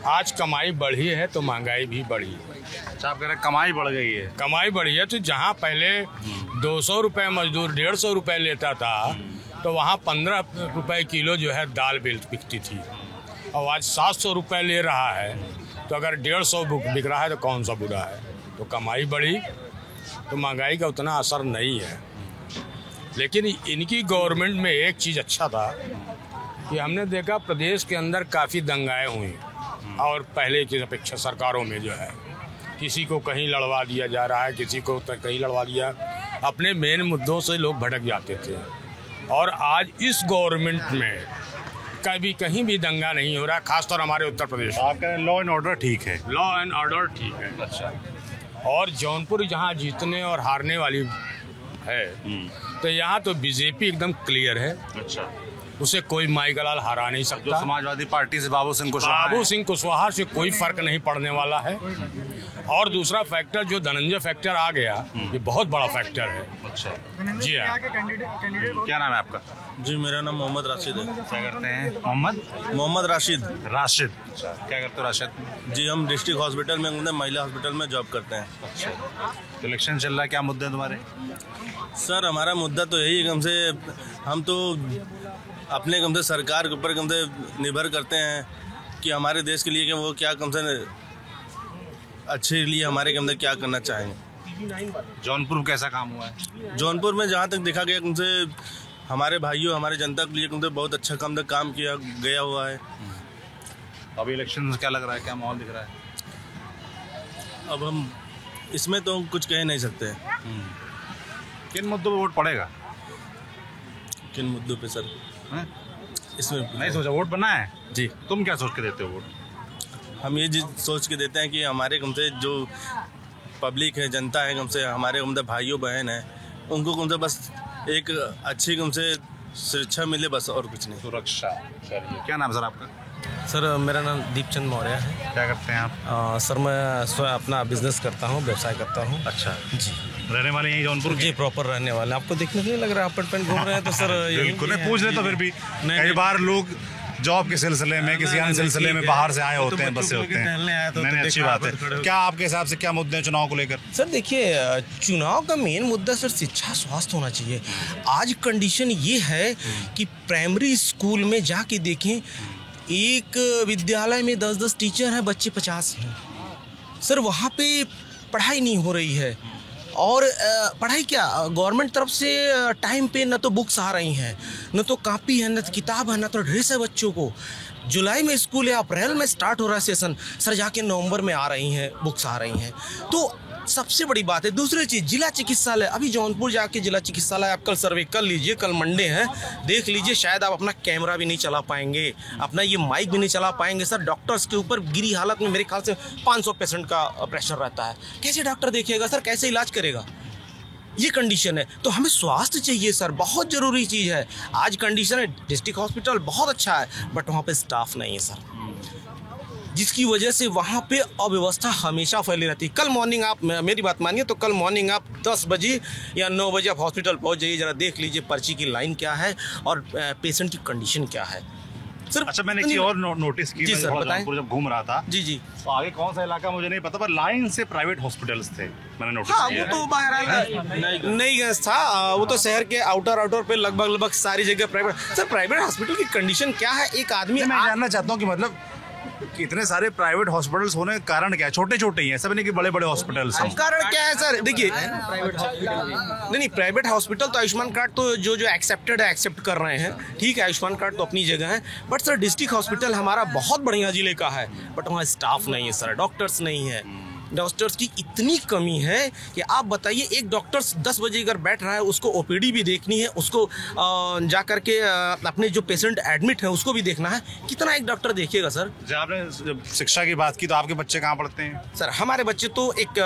आज कमाई बढ़ी है तो महंगाई भी बढ़ी है। अच्छा, आप कह रहे हैं कमाई बढ़ गई है? कमाई बढ़ी है तो जहाँ पहले 200 रुपये मजदूर 150 रुपये लेता था तो वहाँ 15 रुपये किलो जो है दाल बिकती थी और आज 700 रुपये ले रहा है। तो अगर 150 बिक रहा है तो कौन सा बुरा है? तो कमाई बढ़ी तो महंगाई का उतना असर नहीं है। लेकिन इनकी गवर्नमेंट में एक चीज़ अच्छा था कि हमने देखा प्रदेश के अंदर काफ़ी दंगाएं हुई और पहले की अपेक्षा सरकारों में जो है किसी को कहीं लड़वा दिया जा रहा है, किसी को कहीं लड़वा दिया। अपने मेन मुद्दों से लोग भटक जाते थे और आज इस गवर्नमेंट में कहीं भी दंगा नहीं हो रहा, खासतौर हमारे उत्तर प्रदेश में। आप कह रहे हैं लॉ एंड ऑर्डर ठीक है? लॉ एंड ऑर्डर ठीक है। अच्छा। और जौनपुर जहाँ जीतने और हारने वाली है तो यहाँ तो बीजेपी एकदम क्लियर है। अच्छा। उसे कोई माईगलाल हरा नहीं सकता। जो समाजवादी पार्टी से बाबू सिंह कुशवाहा से कोई फर्क नहीं पड़ने वाला है। और दूसरा फैक्टर जो धनंजय फैक्टर आ गया, ये बहुत बड़ा फैक्टर है। अच्छा जी हाँ। क्या नाम है आपका? जी, मेरा नाम मोहम्मद राशिद है। क्या करते हैं? मोहम्मद राशिद। राशिद, क्या करते हो राशिद? जी, हम डिस्ट्रिक्ट हॉस्पिटल में, महिला हॉस्पिटल में जॉब करते हैं। अच्छा। तो इलेक्शन चल रहा है, क्या मुद्दे हैं तुम्हारे? सर, हमारा मुद्दा तो यही है, कम से हम तो अपने कम से सरकार के ऊपर कम से निर्भर करते हैं कि हमारे देश के लिए कि वो क्या कम से अच्छे लिए हमारे कम से क्या करना चाहेंगे। जौनपुर कैसा काम हुआ है? जौनपुर में जहाँ तक देखा गया कम से हमारे भाइयों, हमारे जनता के लिए कम से बहुत अच्छा काम किया गया हुआ है। अभी इलेक्शन में क्या लग रहा है, क्या माहौल दिख रहा है? अब हम इसमें तो कुछ कह नहीं सकते। किन मुद्दों पर वोट पड़ेगा? किन मुद्दों पे सर? इसमें नहीं सोचा, वोट बना है जी। तुम क्या सोच के देते हो वोट? हम ये सोच के देते हैं कि हमारे कम से जो पब्लिक है, जनता है, कम से हमारे कम से भाइयों बहन है, उनको कम से बस एक अच्छी कम से सुरक्षा मिले, बस और कुछ नहीं। सुरक्षा। क्या नाम सर आपका? सर, मेरा नाम दीपचंद मौर्य है। क्या करते हैं आप? सर, मैं स्वयं अपना बिजनेस करता हूँ, व्यवसाय करता हूँ। अच्छा जी। रहने वाले यहीं जौनपुर? जी, प्रॉपर रहने वाले। आपको देखने नहीं लग रहा है आप पेंट घूम रहे हैं तो सर बिल्कुल नहीं, पूछ रहे तो फिर भी कई बार लोग जॉब के सिलसिले में, किसी अन्य सिलसिले में बाहर से आए होते हैं, बसे होते हैं। नहीं, अच्छी बात है। क्या आपके हिसाब से क्या मुद्दे हैं चुनाव को लेकर? सर देखिए, चुनाव का मेन मुद्दा सर शिक्षा स्वास्थ्य होना चाहिए। आज कंडीशन ये है कि प्राइमरी स्कूल में जाके देखें, एक विद्यालय में 10-10 टीचर हैं, बच्चे 50 हैं। सर वहाँ पे पढ़ाई नहीं हो रही है। और पढ़ाई क्या गवर्नमेंट तरफ से टाइम पे न तो बुक्स आ रही हैं, न तो कापी है, न तो किताब है, न तो ड्रेस है बच्चों को। जुलाई में स्कूल है, अप्रैल में स्टार्ट हो रहा है सेशन, सर जाके नवंबर में आ रही हैं बुक्स आ रही हैं। तो सबसे बड़ी बात है। दूसरी चीज़ जिला चिकित्सालय, अभी जौनपुर जाके जिला चिकित्सालय आप कल सर्वे कर लीजिए, कल मंडे है, देख लीजिए, शायद आप अपना कैमरा भी नहीं चला पाएंगे, अपना ये माइक भी नहीं चला पाएंगे। सर डॉक्टर्स के ऊपर गिरी हालत में मेरे ख्याल से 500 पेशेंट का प्रेशर रहता है। कैसे डॉक्टर देखेगा सर, कैसे इलाज करेगा? ये कंडीशन है। तो हमें स्वास्थ्य चाहिए सर, बहुत ज़रूरी चीज़ है। आज कंडीशन है, डिस्ट्रिक्ट हॉस्पिटल बहुत अच्छा है बट वहाँ पे स्टाफ नहीं है सर, जिसकी वजह से वहाँ पे अव्यवस्था हमेशा फैली रहती है। कल मॉर्निंग आप मेरी बात मानिए तो कल मॉर्निंग आप 10 बजे या 9 बजे आप हॉस्पिटल पहुँच जाइए, ज़रा देख लीजिए पर्ची की लाइन क्या है और पेशेंट की कंडीशन क्या है सर। अच्छा, मैंने एक चीज और नोटिस की, जी सर बताएं। जब घूम रहा था जी तो आगे कौन सा इलाका मुझे नहीं पता, पर लाइन से प्राइवेट हॉस्पिटल्स थे, मैंने नोटिस किया। वो तो बाहर नहीं था, वो तो शहर के आउटर पे लगभग सारी जगह प्राइवेट। सर प्राइवेट हॉस्पिटल की कंडीशन क्या है? एक आदमी, मैं जानना चाहता हूँ कि मतलब इतने सारे प्राइवेट हॉस्पिटल्स होने का कारण क्या है? छोटे छोटे ही हैं, सब नहीं कि बड़े बड़े हॉस्पिटल्स हैं। कारण क्या है सर? देखिए नहीं प्राइवेट हॉस्पिटल तो आयुष्मान कार्ड तो जो एक्सेप्टेड है, एक्सेप्ट कर रहे हैं, ठीक है, आयुष्मान कार्ड तो अपनी जगह है। बट सर डिस्ट्रिक्ट हॉस्पिटल हमारा बहुत बढ़िया जिले का है बट वहाँ स्टाफ नहीं है सर, डॉक्टर्स नहीं है। डॉक्टर्स की इतनी कमी है कि आप बताइए, एक डॉक्टर 10 बजे अगर बैठ रहा है, उसको ओपीडी भी देखनी है, उसको जा करके अपने जो पेशेंट एडमिट है उसको भी देखना है, कितना एक डॉक्टर देखिएगा सर? जब आपने शिक्षा की बात की तो आपके बच्चे कहाँ पढ़ते हैं? सर हमारे बच्चे तो एक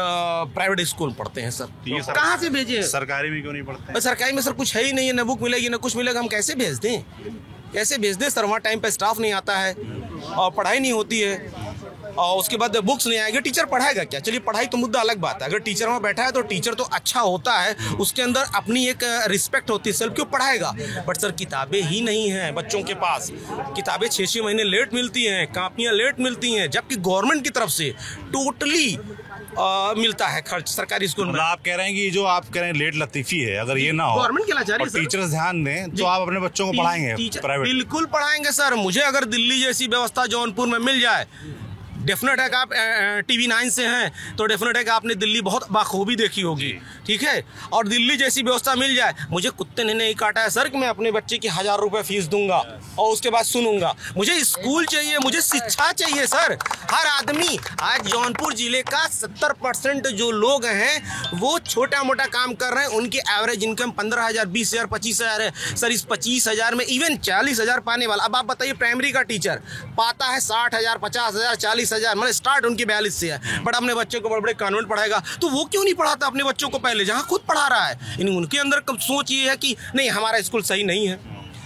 प्राइवेट स्कूल पढ़ते हैं सर। कहाँ से भेजे? सरकारी में क्यों नहीं पढ़ते? सरकारी में सर कुछ है ही नहीं है, न बुक मिलेगी न कुछ मिलेगा, हम कैसे भेज दें? कैसे भेज दें सर? वहाँ टाइम पे स्टाफ नहीं आता है और पढ़ाई नहीं होती है और उसके बाद बुक्स नहीं आएगी, टीचर पढ़ाएगा क्या? चलिए पढ़ाई तो मुद्दा अलग बात है, अगर टीचर वहाँ बैठा है तो टीचर तो अच्छा होता है, उसके अंदर अपनी एक रिस्पेक्ट होती है, सेल्फ क्यों पढ़ाएगा? बट सर किताबें ही नहीं हैं बच्चों के पास, किताबें 6-6 महीने लेट मिलती हैं, कापियाँ लेट मिलती हैं, जबकि गवर्नमेंट की तरफ से टोटली मिलता है खर्च सरकारी स्कूल में। आप कह रहे हैं कि जो आप कह रहे हैं लेट लतीफी है, अगर ये ना हो, गवर्नमेंट के लाचारी, टीचर्स ध्यान दें तो आप अपने बच्चों को पढ़ाएंगे प्राइवेट? बिल्कुल पढ़ाएंगे सर। मुझे अगर दिल्ली जैसी व्यवस्था जौनपुर में मिल जाए, डेफिनेट है कि आप TV 9 से हैं तो डेफिनेट है कि आपने दिल्ली बहुत बाखूबी देखी होगी, ठीक है, और दिल्ली जैसी व्यवस्था मिल जाए। मुझे कुत्ते ने नहीं काटा है सर कि मैं अपने बच्चे की 1000 रुपये फीस दूंगा और उसके बाद सुनूंगा। मुझे स्कूल चाहिए, मुझे शिक्षा चाहिए सर। हर आदमी, आज जौनपुर जिले का 70% जो लोग हैं वो छोटा मोटा काम कर रहे हैं, उनकी एवरेज इनकम 15,000, 20,000, 25,000 है सर। इस 25,000 में इवन 40,000 पाने वाला, अब आप बताइए प्राइमरी का टीचर पाता है 60,000, 50,000, 40,000, मतलब स्टार्ट उनकी 42 से है, बट अपने बच्चे को बड़े बड़े कॉन्वेंट पढ़ाएगा तो वो क्यों नहीं पढ़ाता अपने बच्चों को पहले जहां खुद पढ़ा रहा है? उनके अंदर सोच ये है कि नहीं हमारा स्कूल सही नहीं है,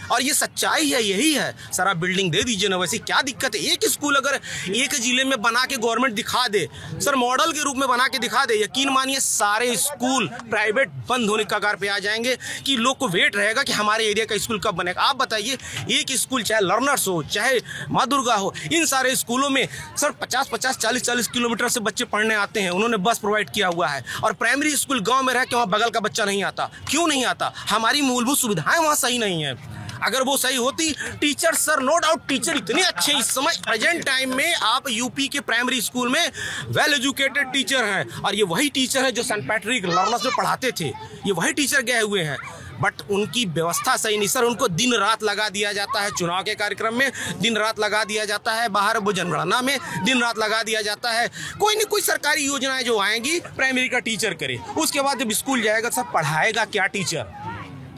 और ये सच्चाई है, यही है सर। आप बिल्डिंग दे दीजिए ना, वैसे क्या दिक्कत है? एक स्कूल अगर एक जिले में बना के गवर्नमेंट दिखा दे सर, मॉडल के रूप में बना के दिखा दे, यकीन मानिए सारे स्कूल प्राइवेट बंद होने के कगार पे आ जाएंगे कि लोग को वेट रहेगा कि हमारे एरिया का स्कूल कब बनेगा। आप बताइए, एक स्कूल चाहे लर्नर्स हो चाहे माँ दुर्गा हो, इन सारे स्कूलों में सर 50-50, 40-40 किलोमीटर से बच्चे पढ़ने आते हैं, उन्होंने बस प्रोवाइड किया हुआ है, और प्राइमरी स्कूल गाँव में रह के वहाँ बगल का बच्चा नहीं आता। क्यों नहीं आता? हमारी मूलभूत सुविधाएं वहाँ सही नहीं है। अगर वो सही होती, teacher sir no doubt teacher इतने अच्छे इस समय प्रेजेंट टाइम में आप यूपी के प्राइमरी स्कूल में वेल एजुकेटेड टीचर हैं, और ये वही टीचर है जो सेंट पैट्रिक लर्नर्स में पढ़ाते थे, ये वही टीचर गए हुए हैं, बट उनकी व्यवस्था सही नहीं सर। उनको दिन रात लगा दिया जाता है, चुनाव के कार्यक्रम में दिन रात लगा दिया जाता है, बाहर वो जनगणना में दिन रात लगा दिया जाता है। कोई नहीं कोई सरकारी योजनाएं जो आएंगी प्राइमरी का टीचर करे, उसके बाद जब स्कूल जाएगा सर पढ़ाएगा क्या टीचर?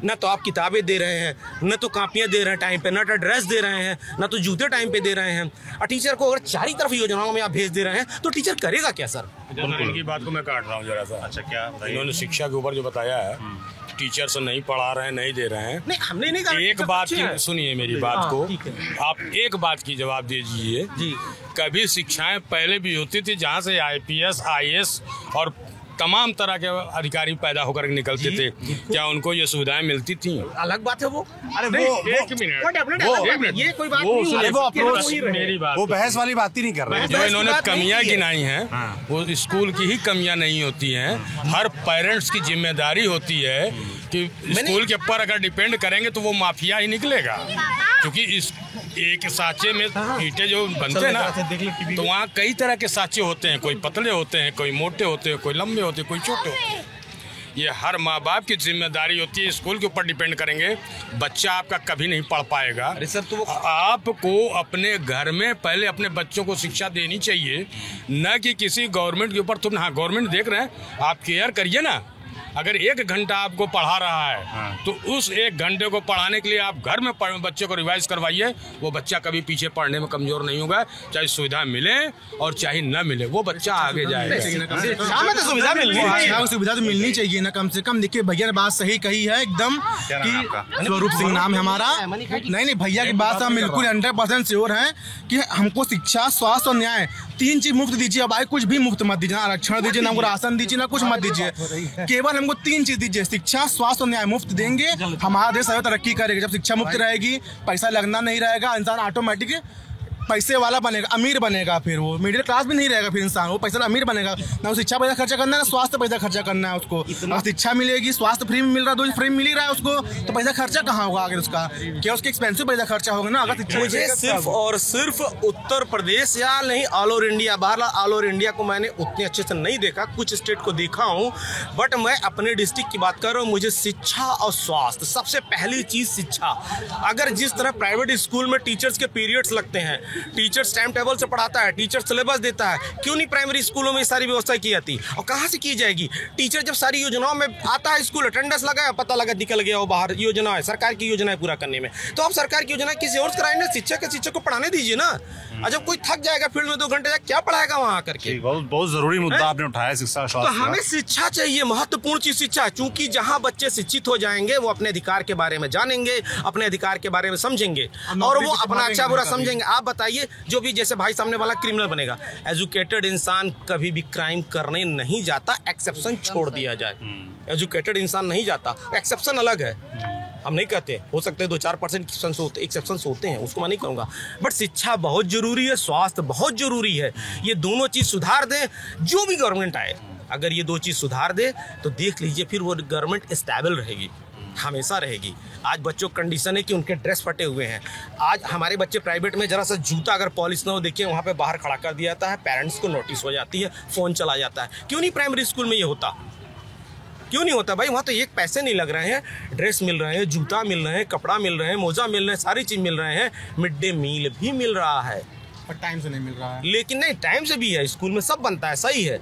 न तो आप किताबें दे रहे हैं, न तो कापियाँ दे रहे हैं टाइम पे, न तो ड्रेस दे रहे हैं, न तो जूते टाइम पे दे रहे हैं, और टीचर को अगर चारी तरफ योजनाओं में आप भेज दे रहे हैं तो टीचर करेगा क्या सर? इनकी बात को मैं काट रहा हूँ जरा सा। अच्छा, क्या इन्होंने शिक्षा के ऊपर जो बताया है, टीचर से नहीं पढ़ा रहे हैं, नहीं दे रहे हैं। नहीं, हमने नहीं कहा। एक बात की सुनिए मेरी बात को, आप एक बात की जवाब दीजिए जी। कभी शिक्षाएं पहले भी होती थी जहाँ से IPS, IAS और तमाम तरह के अधिकारी पैदा होकर निकलते थे, क्या उनको ये सुविधाएं मिलती थी? अलग बात है वो। अरे वो एक मिनट, ये कोई बात नहीं है, वो अप्रोच मेरी बात, वो बहस वाली बात ही नहीं कर रहे हैं। जो इन्होंने कमियां गिनाई हैं वो स्कूल की ही कमियां नहीं होती हैं, हर पेरेंट्स की जिम्मेदारी होती है कि स्कूल के ऊपर अगर डिपेंड करेंगे तो वो माफिया ही निकलेगा, क्योंकि इस एक साँचे में ईंटें जो बनते हैं ना, तो वहाँ कई तरह के साँचे होते हैं, कोई पतले होते हैं, कोई मोटे होते हैं, कोई लंबे होते हैं, कोई छोटे होते हैं। ये हर माँ बाप की जिम्मेदारी होती है। स्कूल के ऊपर डिपेंड करेंगे, बच्चा आपका कभी नहीं पढ़ पाएगा। अरे सर, तो आपको अपने घर में पहले अपने बच्चों को शिक्षा देनी चाहिए, न कि किसी गवर्नमेंट के ऊपर। तुम हाँ, गवर्नमेंट देख रहे हैं, आप केयर करिए ना। अगर 1 घंटा आपको पढ़ा रहा है तो उस 1 घंटे को पढ़ाने के लिए आप घर में बच्चे को रिवाइज करवाइए। वो बच्चा कभी पीछे पढ़ने में कमजोर नहीं होगा, चाहे सुविधा मिले और चाहे न मिले, वो बच्चा आगे जाएगा। सुविधा तो मिलनी चाहिए ना, कम से कम। देखिए, भैया ने बात सही कही है एकदम कि स्वरूप सिंह नाम है हमारा। नहीं, भैया की बात हम बिल्कुल 100% श्योर हैं कि हमको शिक्षा, स्वास्थ्य और न्याय 3 चीज मुफ्त दीजिए। अब कुछ भी मुफ्त मत दीजिए, ना आरक्षण दीजिए, ना राशन दीजिए, ना कुछ मत दीजिए। केवल हमको 3 चीज दीजिए, शिक्षा, स्वास्थ्य और न्याय मुफ्त देंगे, हमारा देश तरक्की करेगा। जब शिक्षा मुफ्त रहेगी, पैसा लगना नहीं रहेगा, इंसान ऑटोमेटिक पैसे वाला बनेगा, अमीर बनेगा। फिर वो मिडिल क्लास भी नहीं रहेगा, फिर इंसान वो पैसा अमीर बनेगा। ना शिक्षा पैसा खर्चा करना है, ना स्वास्थ्य पैसा खर्चा करना है उसको। शिक्षा मिलेगी, स्वास्थ्य फ्री में मिल रहा है, 2 फ्री में मिल ही रहा है उसको, तो पैसा खर्चा कहाँ होगा आगे उसका? क्या उसके एक्सपेंसिव पैसा खर्चा होगा ना। अगर मुझे सिर्फ और सिर्फ उत्तर प्रदेश या नहीं, ऑल ओवर इंडिया, बाहर ऑल ओवर इंडिया को मैंने उतने अच्छे से नहीं देखा, कुछ स्टेट को देखा हूँ, बट मैं अपने डिस्ट्रिक्ट की बात कर रहा हूँ। मुझे शिक्षा और स्वास्थ्य, सबसे पहली चीज शिक्षा। अगर जिस तरह प्राइवेट स्कूल में टीचर्स के पीरियड्स लगते हैं, टीचर्स टाइम टेबल से पढ़ाता है, टीचर सिलेबस देता है, क्यों नहीं प्राइमरी स्कूलों में सारी व्यवस्था की जाती? और कहाँ से की जाएगी? टीचर जब सारी योजनाओं में आता है, स्कूल अटेंडेंस लगाया, पता लगा निकल गया वो बाहर, योजना है सरकार की योजना है पूरा करने में, तो आप सरकार की योजना किसी और कराएंगे, शिक्षक को पढ़ाने दीजिए ना। और जब कोई थक जाएगा फील्ड में 2 घंटे क्या पढ़ाएगा वहाँ आकर के? बहुत जरूरी मुद्दा आपने उठाया, शिक्षा, स्वास्थ्य। तो हमें शिक्षा चाहिए, महत्वपूर्ण चीज शिक्षा है, क्योंकि जहाँ बच्चे शिक्षित हो जाएंगे वो अपने अधिकार के बारे में जानेंगे, अपने अधिकार के बारे में समझेंगे और वो अपना अच्छा बुरा समझेंगे। आप बताइए, जो भी जैसे भाई सामने वाला क्रिमिनल बनेगा, एजुकेटेड इंसान कभी भी क्राइम करने नहीं जाता, एक्सेप्शन छोड़ दिया जाए। एजुकेटेड इंसान नहीं जाता, एक्सेप्शन अलग है, हम नहीं कहते, हो सकते हैं 2-4% एक्सेप्शंस होते हैं, उसको मैं नहीं कहूँगा, बट शिक्षा बहुत जरूरी है, स्वास्थ्य बहुत जरूरी है। ये दोनों चीज़ सुधार दें, जो भी गवर्नमेंट आए, अगर ये 2 चीज़ सुधार दे तो देख लीजिए फिर वो गवर्नमेंट स्टेबल रहेगी, हमेशा रहेगी। आज बच्चों की कंडीशन है कि उनके ड्रेस फटे हुए हैं। आज हमारे बच्चे प्राइवेट में जरा सा जूता अगर पॉलिश ना हो, देखिए वहाँ पे बाहर खड़ा कर दिया जाता है, पेरेंट्स को नोटिस हो जाती है, फ़ोन चला जाता है। क्यों नहीं प्राइमरी स्कूल में ये होता? क्यों नहीं होता भाई? वहाँ तो एक पैसे नहीं लग रहे हैं, ड्रेस मिल रहे हैं, जूता मिल रहे हैं, कपड़ा मिल रहे हैं, मोजा मिल रहे हैं, सारी चीज़ मिल रहे हैं, मिड डे मील भी मिल रहा है, पर टाइम से नहीं मिल रहा है। लेकिन नहीं, टाइम से भी है, स्कूल में सब बनता है, सही है।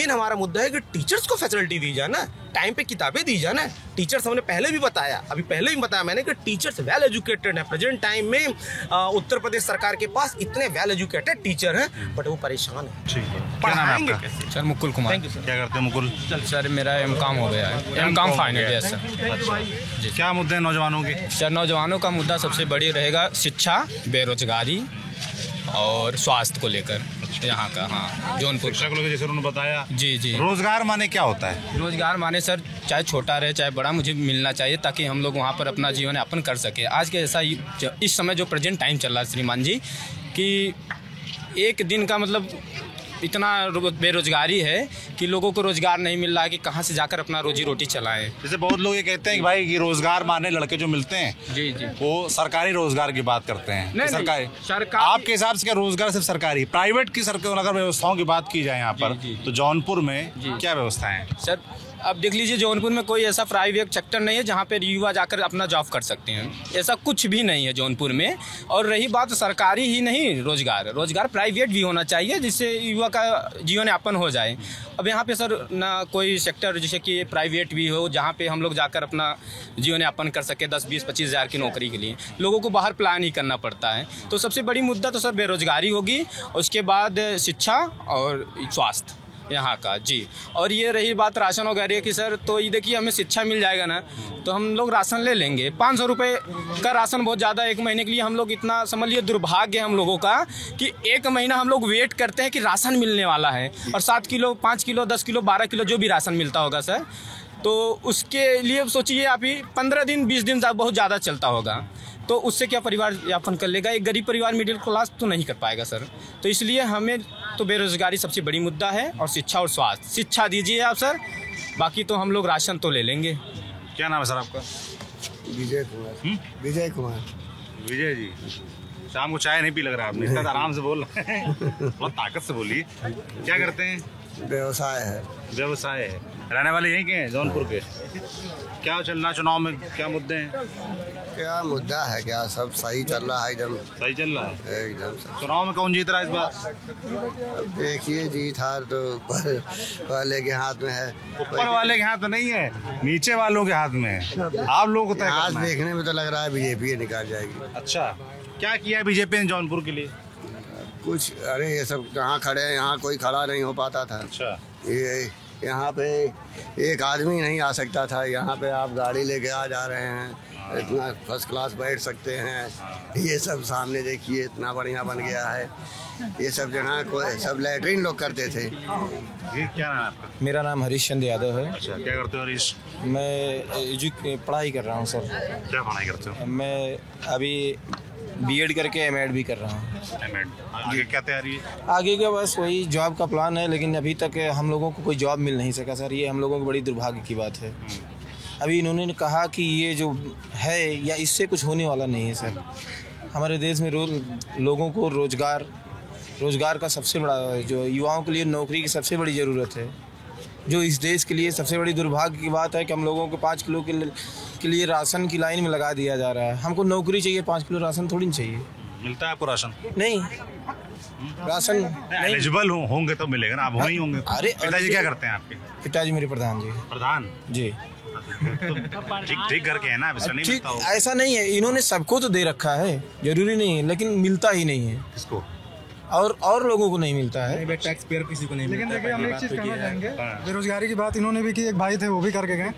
हमारा मुद्दा है कि टीचर्स को फैसिलिटी दी जाए ना, टाइम पे किताबें दी जाए ना। टीचर्स हमने पहले भी बताया, मैंने कि टीचर्स वेल एजुकेटेड हैं। प्रेजेंट टाइम में उत्तर प्रदेश सरकार के पास इतने वेल एजुकेटेड टीचर हैं, बट वो परेशान है। ठीक है, क्या नाम है आपका? Sir Mukul Kumar. Thank you sir. क्या करते हैं मुकुल? सर मेरा M.Com हो गया है, M.Com फाइनल ईयर सर। क्या मुद्दे हैं नौजवानों के? सर नौजवानों का मुद्दा सबसे बड़ी रहेगा शिक्षा, बेरोजगारी और स्वास्थ्य को लेकर यहाँ का। हाँ, जौनपुर शिक्षा को लेकर जैसे उन्होंने बताया। जी। रोजगार माने क्या होता है? रोजगार माने सर चाहे छोटा रहे चाहे बड़ा, मुझे मिलना चाहिए ताकि हम लोग वहाँ पर अपना जीवन यापन कर सके। आज के ऐसा इस समय जो प्रेजेंट टाइम चल रहा है श्रीमान जी, कि एक दिन का मतलब इतना बेरोजगारी है कि लोगों को रोजगार नहीं मिल रहा है कि कहाँ से जाकर अपना रोजी रोटी चलाएं। जैसे बहुत लोग ये कहते हैं कि भाई ये रोजगार माने लड़के जो मिलते हैं जी वो सरकारी रोजगार की बात करते हैं। नहीं, सरकारी आपके हिसाब से क्या रोजगार सिर्फ सरकारी, प्राइवेट की सरकार अगर व्यवस्थाओं की बात की जाए यहाँ पर तो जौनपुर में क्या व्यवस्था है? सर अब देख लीजिए, जौनपुर में कोई ऐसा प्राइवेट सेक्टर नहीं है जहाँ पे युवा जाकर अपना जॉब कर सकते हैं, ऐसा कुछ भी नहीं है जौनपुर में। और रही बात सरकारी ही नहीं, रोजगार प्राइवेट भी होना चाहिए जिससे युवा का जीवन यापन हो जाए। अब यहाँ पे सर ना कोई सेक्टर जैसे कि प्राइवेट भी हो जहाँ पे हम लोग जाकर अपना जीवन यापन कर सके 10-20-25 हज़ार की नौकरी के लिए लोगों को बाहर प्लान ही करना पड़ता है। तो सबसे बड़ी मुद्दा तो सर बेरोजगारी होगी, उसके बाद शिक्षा और स्वास्थ्य यहाँ का जी। और ये रही बात राशन वगैरह की सर, तो ये देखिए हमें शिक्षा मिल जाएगा ना तो हम लोग राशन ले लेंगे। 500 रुपये का राशन बहुत ज़्यादा, 1 महीने के लिए हम लोग इतना समझ लिए दुर्भाग्य हम लोगों का कि 1 महीना हम लोग वेट करते हैं कि राशन मिलने वाला है, और 7 किलो 5 किलो 10 किलो 12 किलो जो भी राशन मिलता होगा सर, तो उसके लिए सोचिए आप ही 15 दिन 20 दिन बहुत ज़्यादा चलता होगा, तो उससे क्या परिवार यापन कर लेगा? एक गरीब परिवार मिडिल क्लास तो नहीं कर पाएगा सर। तो इसलिए हमें तो बेरोजगारी सबसे बड़ी मुद्दा है, और शिक्षा और स्वास्थ्य। शिक्षा दीजिए आप सर, बाकी तो हम लोग राशन तो ले लेंगे। क्या नाम है सर आपका? विजय कुमार। विजय जी, शाम को चाय नहीं पी लग रहा है आपने, इतना आराम से बोल रहे हैं, बहुत ताकत से बोलिए। क्या करते हैं? व्यवसाय है। व्यवसाय है। रहने वाले यहीं के हैं, जौनपुर के। क्या चल रहा चुनाव में, क्या मुद्दे हैं? क्या मुद्दा है, क्या सब सही चल रहा है, एकदम सही चल रहा है एकदम। चुनाव में कौन जीत रहा है इस बार? देखिए जीत हार तो ऊपर वाले के हाथ में है। ऊपर वाले के हाथ में नहीं है, नीचे वालों के हाथ में है। आप लोगों को आज देखने में तो लग रहा है बीजेपी निकाल जाएगी। अच्छा, क्या किया बीजेपी ने जौनपुर के लिए? कुछ, अरे ये सब जहाँ खड़े हैं यहाँ कोई खड़ा नहीं हो पाता था। अच्छा, ये यहाँ पे एक आदमी नहीं आ सकता था, यहाँ पे आप गाड़ी लेके आ जा रहे हैं, इतना फर्स्ट क्लास बैठ सकते हैं। ये सब सामने देखिए इतना बढ़िया बन गया है। ये सब जगह को सब लैट्रिन लोग करते थे। ये क्या नाम है आपका? मेरा नाम हरीश चंद यादव है। अच्छा, क्या करते हो हरीश? मैं पढ़ाई कर रहा हूँ सर। क्या पढ़ाई करते हो? मैं अभी बीएड करके एमएड भी कर रहा हूँ। एमएड, आगे क्या तैयारी है? आगे का बस वही जॉब का प्लान है, लेकिन अभी तक हम लोगों को कोई जॉब मिल नहीं सका सर। ये हम लोगों की बड़ी दुर्भाग्य की बात है। अभी इन्होंने कहा कि ये जो है या इससे कुछ होने वाला नहीं है सर। हमारे देश में लोगों को रोज़गार का सबसे बड़ा, जो युवाओं के लिए नौकरी की सबसे बड़ी ज़रूरत है। जो इस देश के लिए सबसे बड़ी दुर्भाग्य की बात है कि हम लोगों को 5 किलो के लिए राशन की लाइन में लगा दिया जा रहा है। हमको नौकरी चाहिए, 5 किलो राशन थोड़ी नहीं चाहिए। मिलता है आपको राशन? नहीं, राशन एलिजिबल होंगे तो मिलेगा ना, आप नहीं होंगे। अरे पिताजी क्या करते हैं आपके? पिताजी मेरे प्रधान जी। प्रधान जी। ठीक करके है ना, ऐसा नहीं मिलता होगा। ऐसा नहीं है, इन्होंने सबको तो दे रखा है, जरूरी नहीं है, लेकिन मिलता ही नहीं है। किसको? और लोगों को नहीं मिलता है। टैक्स पेयर किसी को नहीं मिलता। लेकिन देखिए हम एक चीज़ कहना चाहेंगे, बेरोजगारी की बात इन्होंने भी की, एक भाई थे वो भी करके गए।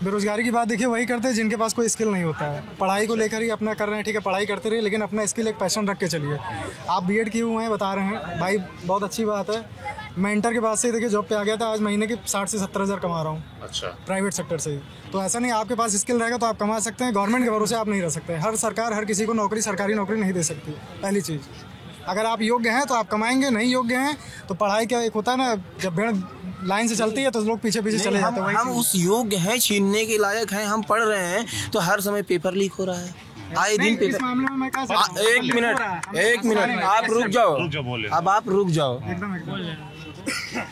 बेरोजगारी की बात देखिए वही करते हैं जिनके पास कोई स्किल नहीं होता है। पढ़ाई को लेकर ही अपना कर रहे हैं, ठीक है, पढ़ाई करते रहिए, लेकिन अपना स्किल एक पैशन रख के चलिए। आप बीएड किए हुए हैं, बता रहे हैं भाई, बहुत अच्छी बात है। मैं इंटर के बाद से देखिए जॉब पे आ गया था, आज महीने की 60 से 70 हज़ार कमा रहा हूँ। अच्छा, प्राइवेट सेक्टर से ही। तो ऐसा नहीं, आपके पास स्किल रहेगा तो आप कमा सकते हैं। गवर्नमेंट के भरोसे आप नहीं रह सकते। हर सरकार हर किसी को नौकरी, सरकारी नौकरी नहीं दे सकती। पहली चीज़, अगर आप योग्य हैं तो आप कमाएंगे, नहीं योग्य हैं तो पढ़ाई क्या, एक होता है ना, जब भेड़ लाइन से चलती है तो लोग पीछे पीछे चले जाते हैं। हम उस योग्य हैं, छीनने के लायक हैं, हम पढ़ रहे हैं, तो हर समय पेपर लीक हो रहा है। आए दिन पेपर। एक मिनट आप रुक जाओ, अब आप रुक जाओ।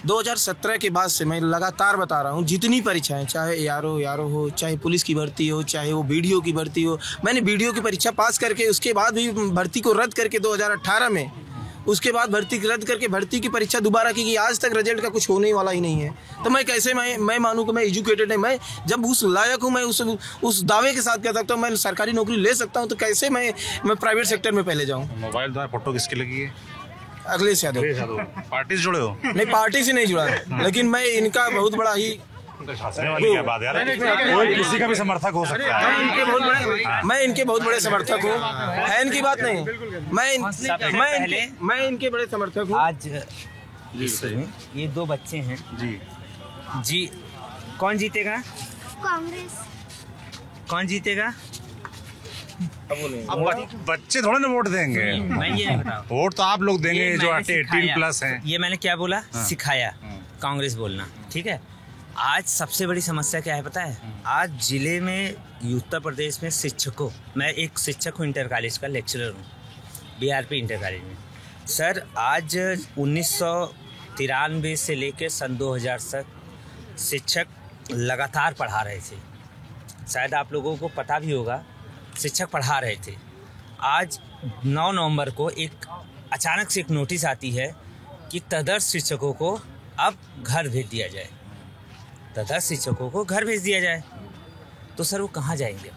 2017 के बाद से मैं लगातार बता रहा हूँ, जितनी परीक्षाएं, चाहे यारो हो, चाहे पुलिस की भर्ती हो, चाहे वो बीडीओ की भर्ती हो, मैंने बीडीओ की परीक्षा पास करके उसके बाद भी भर्ती को रद्द करके 2018 में, उसके बाद भर्ती रद्द करके भर्ती की परीक्षा दोबारा की, आज तक रिजल्ट का कुछ होने वाला ही नहीं है। तो मैं कैसे मैं मानूँ कि मैं एजुकेटेड है, मैं जब उस लायक हूँ, मैं उस दावे के साथ कह सकता हूँ मैं सरकारी नौकरी ले सकता हूँ, तो कैसे मैं प्राइवेट सेक्टर में पहले जाऊँ? मोबाइल द्वारा फोटो किसकी लगी है? अखिलेश यादव। पार्टी से जुड़े हो? नहीं, पार्टी से नहीं जुड़ा, लेकिन मैं इनका बहुत बड़ा ही वाली क्या बात यार, कोई किसी का भी समर्थक हो सकता है। मैं इनके बहुत बड़े समर्थक हूँ, है इनकी बात नहीं। मैं इनके बड़े समर्थक हूँ। आज ये 2 बच्चे हैं जी, कौन जीतेगा? कांग्रेस। कौन जीतेगा? अब बच्चे थोड़े ना वोट देंगे। मैं ये बताऊं, वोट तो आप लोग देंगे जो 18+ हैं। ये मैंने क्या बोला? सिखाया कांग्रेस बोलना, ठीक है। आज सबसे बड़ी समस्या क्या है पता है? आज जिले में, उत्तर प्रदेश में शिक्षकों, मैं एक शिक्षक हूँ, इंटर कॉलेज का लेक्चरर हूँ, बीआरपी इंटर कॉलेज में। सर आज 1993 से लेकर सन 2000 तक शिक्षक लगातार पढ़ा रहे थे। शायद आप लोगों को पता भी होगा, शिक्षक पढ़ा रहे थे। आज 9 नवंबर को एक अचानक से एक नोटिस आती है कि तदर्थ शिक्षकों को अब घर भेज दिया जाए। तदर्थ शिक्षकों को घर भेज दिया जाए तो सर वो कहाँ जाएंगे?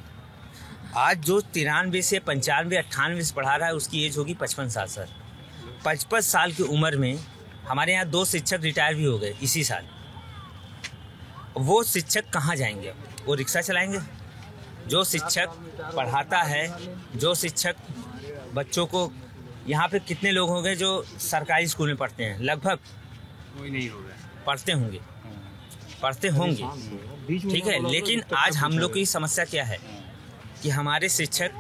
आज जो 93 से 95, 98 से पढ़ा रहा है उसकी एज होगी 55 साल सर। 55 साल की उम्र में हमारे यहाँ 2 शिक्षक रिटायर भी हो गए इसी साल। वो शिक्षक कहाँ जाएंगे? वो रिक्शा चलाएंगे? जो शिक्षक पढ़ाता है, जो शिक्षक बच्चों को, यहाँ पे कितने लोग होंगे जो सरकारी स्कूल में पढ़ते हैं? लगभग कोई नहीं होगा, पढ़ते होंगे, ठीक है। लेकिन आज हम लोग की समस्या क्या है कि हमारे शिक्षक,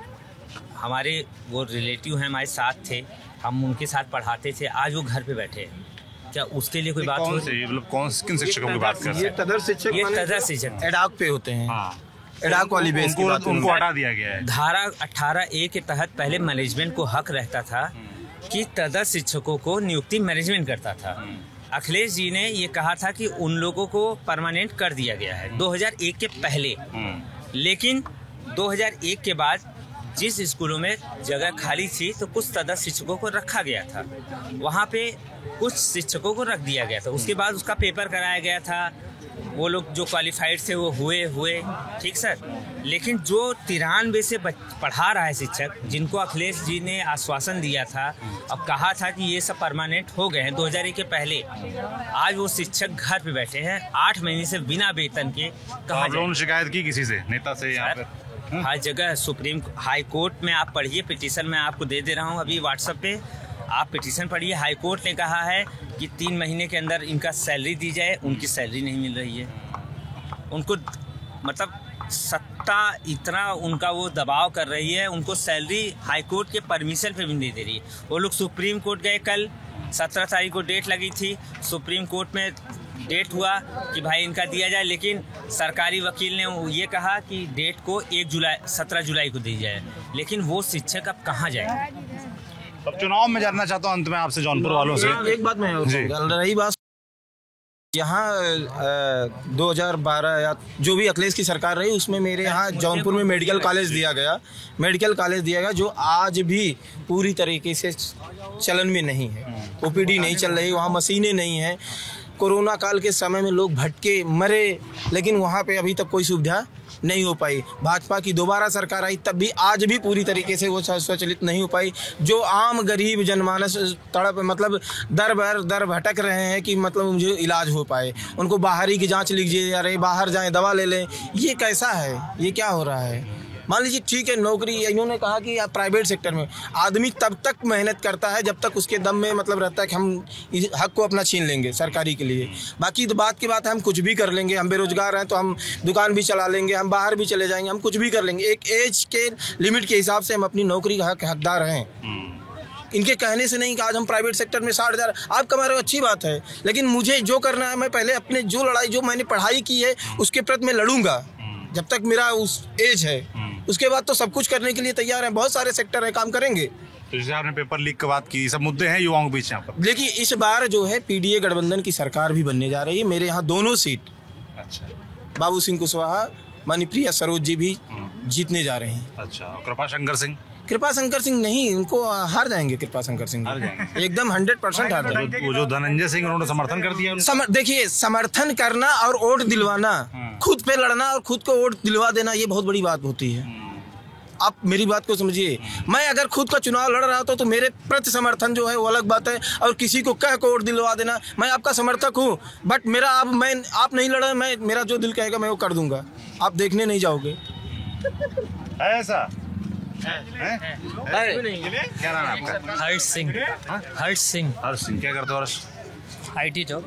हमारे वो रिलेटिव हैं, हमारे साथ थे, हम उनके साथ पढ़ाते थे, आज वो घर पे बैठे हैं। क्या उसके लिए कोई बात हो? किन शिक्षकों की बात कर रहे हैं? ये तदर्थ शिक्षक एडाक पे होते हैं। एडाक वाली बेस की बात, उनको हटा दिया गया है। धारा 18A के तहत पहले मैनेजमेंट को हक रहता था कि तदर्थ शिक्षकों को नियुक्ति मैनेजमेंट करता था, अखिलेश जी ने ये कहा था कि उन लोगों को परमानेंट कर दिया गया है 2001 के पहले, लेकिन 2001 के बाद जिस स्कूलों में जगह खाली थी तो कुछ तदर्थ शिक्षकों को रखा गया था, वहाँ पे कुछ शिक्षकों को रख दिया गया था। उसके बाद उसका पेपर कराया गया था, वो लोग जो क्वालिफाइड थे वो हुए, ठीक सर। लेकिन जो 93 से पढ़ा रहा है शिक्षक, जिनको अखिलेश जी ने आश्वासन दिया था और कहा था कि ये सब परमानेंट हो गए हैं 2001 के पहले, आज वो शिक्षक घर पे बैठे हैं 8 महीने से बिना वेतन के। कहा लोगों ने शिकायत की किसी से, नेता से? यहाँ पर हर जगह सुप्रीम हाई कोर्ट में आप पढ़िए, पिटीशन मैं आपको दे रहा हूँ अभी व्हाट्सएप पे, आप पिटीशन पढ़िए। हाई कोर्ट ने कहा है कि 3 महीने के अंदर इनका सैलरी दी जाए, उनकी सैलरी नहीं मिल रही है उनको। मतलब सत्ता इतना उनका वो दबाव कर रही है, उनको सैलरी हाई कोर्ट के परमिशन पे भी नहीं दे रही है। वो लोग सुप्रीम कोर्ट गए, कल 17 तारीख को डेट लगी थी, सुप्रीम कोर्ट में डेट हुआ कि भाई इनका दिया जाए, लेकिन सरकारी वकील ने ये कहा कि डेट को 17 जुलाई को दी जाए, लेकिन वो शिक्षक अब कहाँ जाए? अब चुनाव में जानना चाहता हूँ अंत में आपसे जौनपुर वालों से एक बात मैं रही बात यहाँ 2012 या जो भी अखिलेश की सरकार रही उसमें मेरे यहाँ जौनपुर में मेडिकल कॉलेज दिया गया जो आज भी पूरी तरीके से चलन में नहीं है। ओपीडी नहीं चल रही, वहाँ मशीनें नहीं हैं। कोरोना काल के समय में लोग भटके मरे, लेकिन वहाँ पे अभी तक कोई सुविधा नहीं हो पाई। भाजपा की दोबारा सरकार आई तब भी आज भी पूरी तरीके से वो स्वचालित नहीं हो पाई। जो आम गरीब जनमानस तड़प मतलब दर भटक रहे हैं कि मतलब मुझे इलाज हो पाए, उनको बाहरी की जांच लीजिए, अरे बाहर जाएं दवा ले लें, ये कैसा है? ये क्या हो रहा है? मान लीजिए ठीक है नौकरी, इन्होंने कहा कि आप प्राइवेट सेक्टर में, आदमी तब तक मेहनत करता है जब तक उसके दम में मतलब रहता है कि हम इस हक को अपना छीन लेंगे सरकारी के लिए। बाकी तो बात की बात है, हम कुछ भी कर लेंगे, हम बेरोजगार हैं तो हम दुकान भी चला लेंगे, हम बाहर भी चले जाएंगे, हम कुछ भी कर लेंगे। एक एज के लिमिट के हिसाब से हम अपनी नौकरी का हकदार हैं। इनके कहने से नहीं कि आज हम प्राइवेट सेक्टर में 60,000 आप कमा रहे हो, अच्छी बात है, लेकिन मुझे जो करना है मैं पहले अपने जो लड़ाई जो मैंने पढ़ाई की है उसके प्रति मैं लड़ूंगा जब तक मेरा उस एज है। उसके बाद तो सब कुछ करने के लिए तैयार है, बहुत सारे सेक्टर है, काम करेंगे। तो जैसे आपने पेपर लीक की बात की, सब मुद्दे हैं युवाओं के बीच यहाँ पर। देखिए इस बार जो है पीडीए गठबंधन की सरकार भी बनने जा रही है। मेरे यहाँ दोनों सीट अच्छा बाबू सिंह कुशवाहा, मणिप्रिया सरोज जी भी जीतने जा रहे हैं। अच्छा, कृपा शंकर सिंह नहीं, उनको हार जाएंगे। कृपा शंकर सिंह एकदम 100% हार जाएंगे। वो जो धनंजय सिंह उन्होंने समर्थन कर दिया। देखिए समर्थन करना और वोट दिलवाना, खुद पे लड़ना और खुद को वोट दिलवा देना, ये बहुत बड़ी बात होती है। आप मेरी बात को समझिए, मैं अगर खुद का चुनाव लड़ रहा था तो मेरे प्रति समर्थन जो है वो अलग बात है, और किसी को कह को वोट दिलवा देना, मैं आपका समर्थक हूँ, बट मेरा आप नहीं लड़ा, मैं मेरा जो दिल कहेगा मैं वो कर दूंगा, आप देखने नहीं जाओगे। ऐसा क्या नाम है आपका? हर्ष सिंह। क्या करते हो? IT job.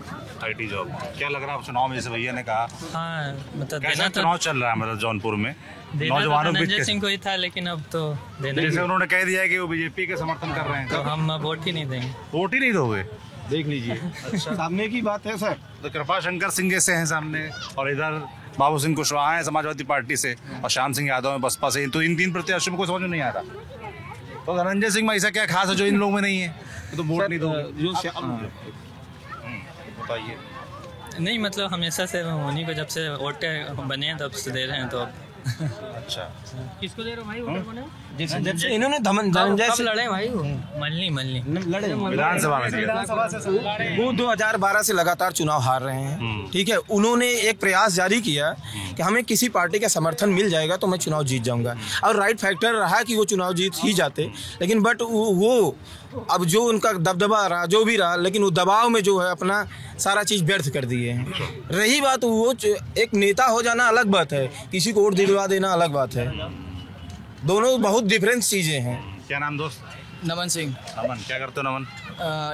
क्या लग रहा है चुनाव में, जैसे भैया ने कहा? हाँ मतलब कैसा चुनाव चल रहा है मतलब जौनपुर में? नौजवानों के बीच सिंह को ही था, लेकिन अब तो जैसे उन्होंने कह दिया है कि वो बीजेपी के समर्थन कर रहे हैं, तो हम वोट ही नहीं देंगे। वोट ही नहीं दोगे? देख लीजिए सामने की बात है सर। तो कृपा शंकर सिंह जैसे हैं सामने, और इधर बाबू सिंह कुशवाहा है समाजवादी पार्टी से, और श्याम सिंह यादव है बसपा से। तो इन 3 प्रत्याशियों को समझ में नहीं आ रहा, तो धनंजय सिंह में ऐसा क्या खास है जो इन लोगों में नहीं है, तो वोट नहीं दोगे? बताइए। नहीं मतलब हमेशा से उन्हीं को, जब से वोट बने हैं तब से दे रहे हैं। तो अच्छा किसको दे रहे हो भाई? जब से इन्होंने धनंजय से लड़े भाई, मल्ली लड़े विधानसभा में। वो 2012 से लगातार चुनाव हार रहे हैं, ठीक है। उन्होंने एक प्रयास जारी किया कि हमें किसी पार्टी का समर्थन मिल जाएगा तो मैं चुनाव जीत जाऊंगा, और राइट फैक्टर रहा कि वो चुनाव जीत ही जाते, लेकिन बट वो अब जो उनका दबदबा रहा जो भी रहा, लेकिन वो दबाव में जो है अपना सारा चीज़ व्यर्थ कर दिए हैं। रही बात वो एक नेता हो जाना अलग बात है, किसी को वोट दिलवा देना अलग बात है, दोनों बहुत डिफरेंट चीज़ें हैं। क्या नाम दोस्त? नमन सिंह। नमन, क्या करते हो नमन?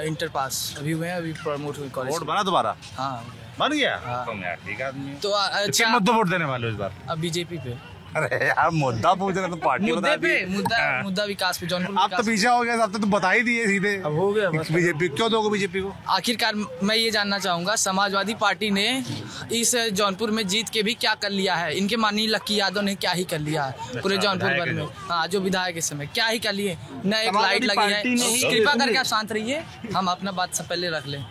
इंटर पास अभी हुए हैं, अभी प्रमोट हुई कॉलेज। वोट बना दोबारा? हाँ बन गया। हाँ। तुम यार ठीक आदमी। तो अच्छा मत वोट देने वाले इस बार? अब बीजेपी पे। अरे यार मुद्दा पूछ रहे तो पार्टी बता दी। मुद्दा विकास पे जौनपुर। आप तो पीछे हो गया, अब तो बता ही दिए सीधे। अब हो गया बस। बीजेपी क्यों दोगे बीजेपी को? आखिरकार मैं ये जानना चाहूंगा, समाजवादी पार्टी ने इस जौनपुर में जीत के भी क्या कर लिया है? इनके माननीय लक्की यादव ने क्या ही कर लिया है पूरे जौनपुर भर में? हाँ, जो विधायक इस समय क्या ही कर लिए, न एक लाइट लगी है। कृपा करके आप शांत रहिए, हम अपना बात से पहले रख लें।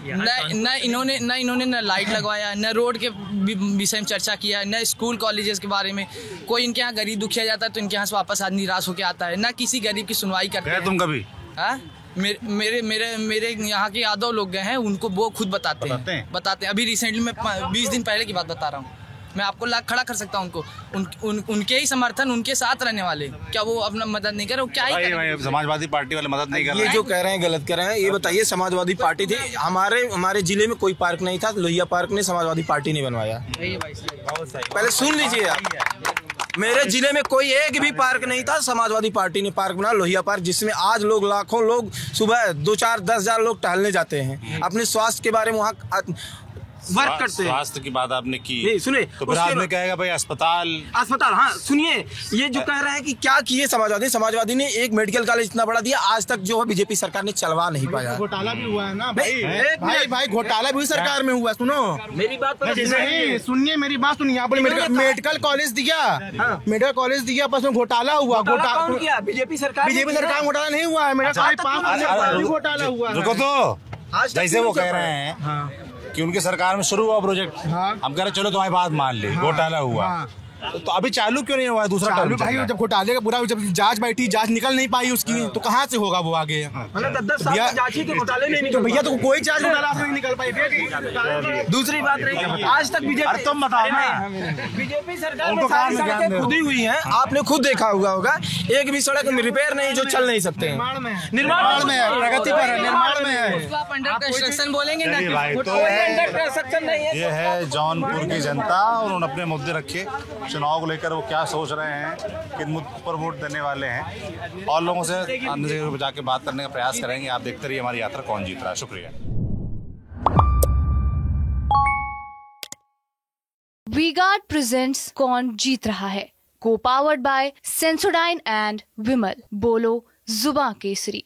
न इन्होंने न लाइट लगवाया, न रोड के विषय में चर्चा किया, न स्कूल कॉलेजेस के बारे में। कोई इनके यहाँ गरीब दुखिया जाता है तो इनके यहाँ से वापस आज निराश होकर आता है, न किसी गरीब की सुनवाई करते हैं। तुम कभी मेरे यहाँ के यादव लोग गए हैं, उनको वो खुद बताते हैं। अभी रिसेंटली मैं 20 दिन पहले की बात बता रहा हूँ, मैं आपको खड़ा कर सकता हूँ उनको। उनके ही समर्थन, उनके साथ रहने वाले, क्या वो अपना मदद नहीं कर रहे? क्या ही समाजवादी पार्टी वाले मदद नहीं कर रहे? ये जो कह रहे हैं गलत कर रहे हैं। ये बताइए, समाजवादी पार्टी थी, हमारे जिले में कोई पार्क नहीं था, लोहिया पार्क ने समाजवादी पार्टी ने बनवाया। पहले सुन लीजिए आप, मेरे जिले में कोई एक भी पार्क नहीं था, समाजवादी पार्टी ने पार्क बनाया, लोहिया पार्क, जिसमें आज लाखों लोग सुबह 2-4-10,000 लोग टहलने जाते हैं, अपने स्वास्थ्य के बारे में वहाँ वर्क करते हैं। स्वास्थ्य की बात आपने की, सुने तो फिर आदमी कहेगा भाई अस्पताल। हाँ सुनिए, ये जो कह रहे हैं कि क्या किए समाजवादी ने एक मेडिकल कॉलेज इतना बड़ा दिया, आज तक जो है बीजेपी सरकार ने चलवा नहीं पाया। घोटाला भी हुआ है ना भाई, घोटाला भी सरकार में हुआ। सुनो मेरी बात, सुनिए मेरी बात सुनिए। यहाँ पर मेडिकल कॉलेज दिया, बस में घोटाला हुआ। बीजेपी सरकार घोटाला नहीं हुआ है, मेरा घोटाला हुआ। रुको तो, जैसे वो कह रहे हैं कि उनकी सरकार में शुरू हुआ प्रोजेक्ट, हम कह रहे चलो तुम्हारी बात मान ली, घोटाला हुआ, तो अभी चालू क्यों नहीं हुआ है दूसरा टर्म? भाई जब घोटाले का पूरा जब जांच बैठी, जांच निकल नहीं पाई उसकी, तो कहाँ से होगा वो आगे? भैया तो कोई जांच नहीं निकल पाई। दूसरी बात रही, आज तक बीजेपी, तुम बताओ ना, बीजेपी सरकार में सारी सड़कें खुदी हुई हैं, आपने खुद देखा होगा, एक भी सड़क रिपेयर नहीं जो चल नहीं सकते हैं। निर्माण में है, प्रगति पर है, निर्माण में है, अंडर कंस्ट्रक्शन बोलेंगे ना, अंडर कंस्ट्रक्शन नहीं है। ये है जौनपुर की जनता, और उन्होंने अपने मुद्दे रखे। चुनाव को लेकर वो क्या सोच रहे हैं, किन मुद्दों पर वोट देने वाले हैं, और लोगों से अन्य जगह पर जाके बात करने का प्रयास करेंगे। आप देखते रहिए हमारी यात्रा कौन जीत रहा है। शुक्रिया। वी-गार्ड प्रेजेंट्स कौन जीत रहा है, को पावर्ड बाय सेंसोडाइन एंड विमल। बोलो जुबां केसरी।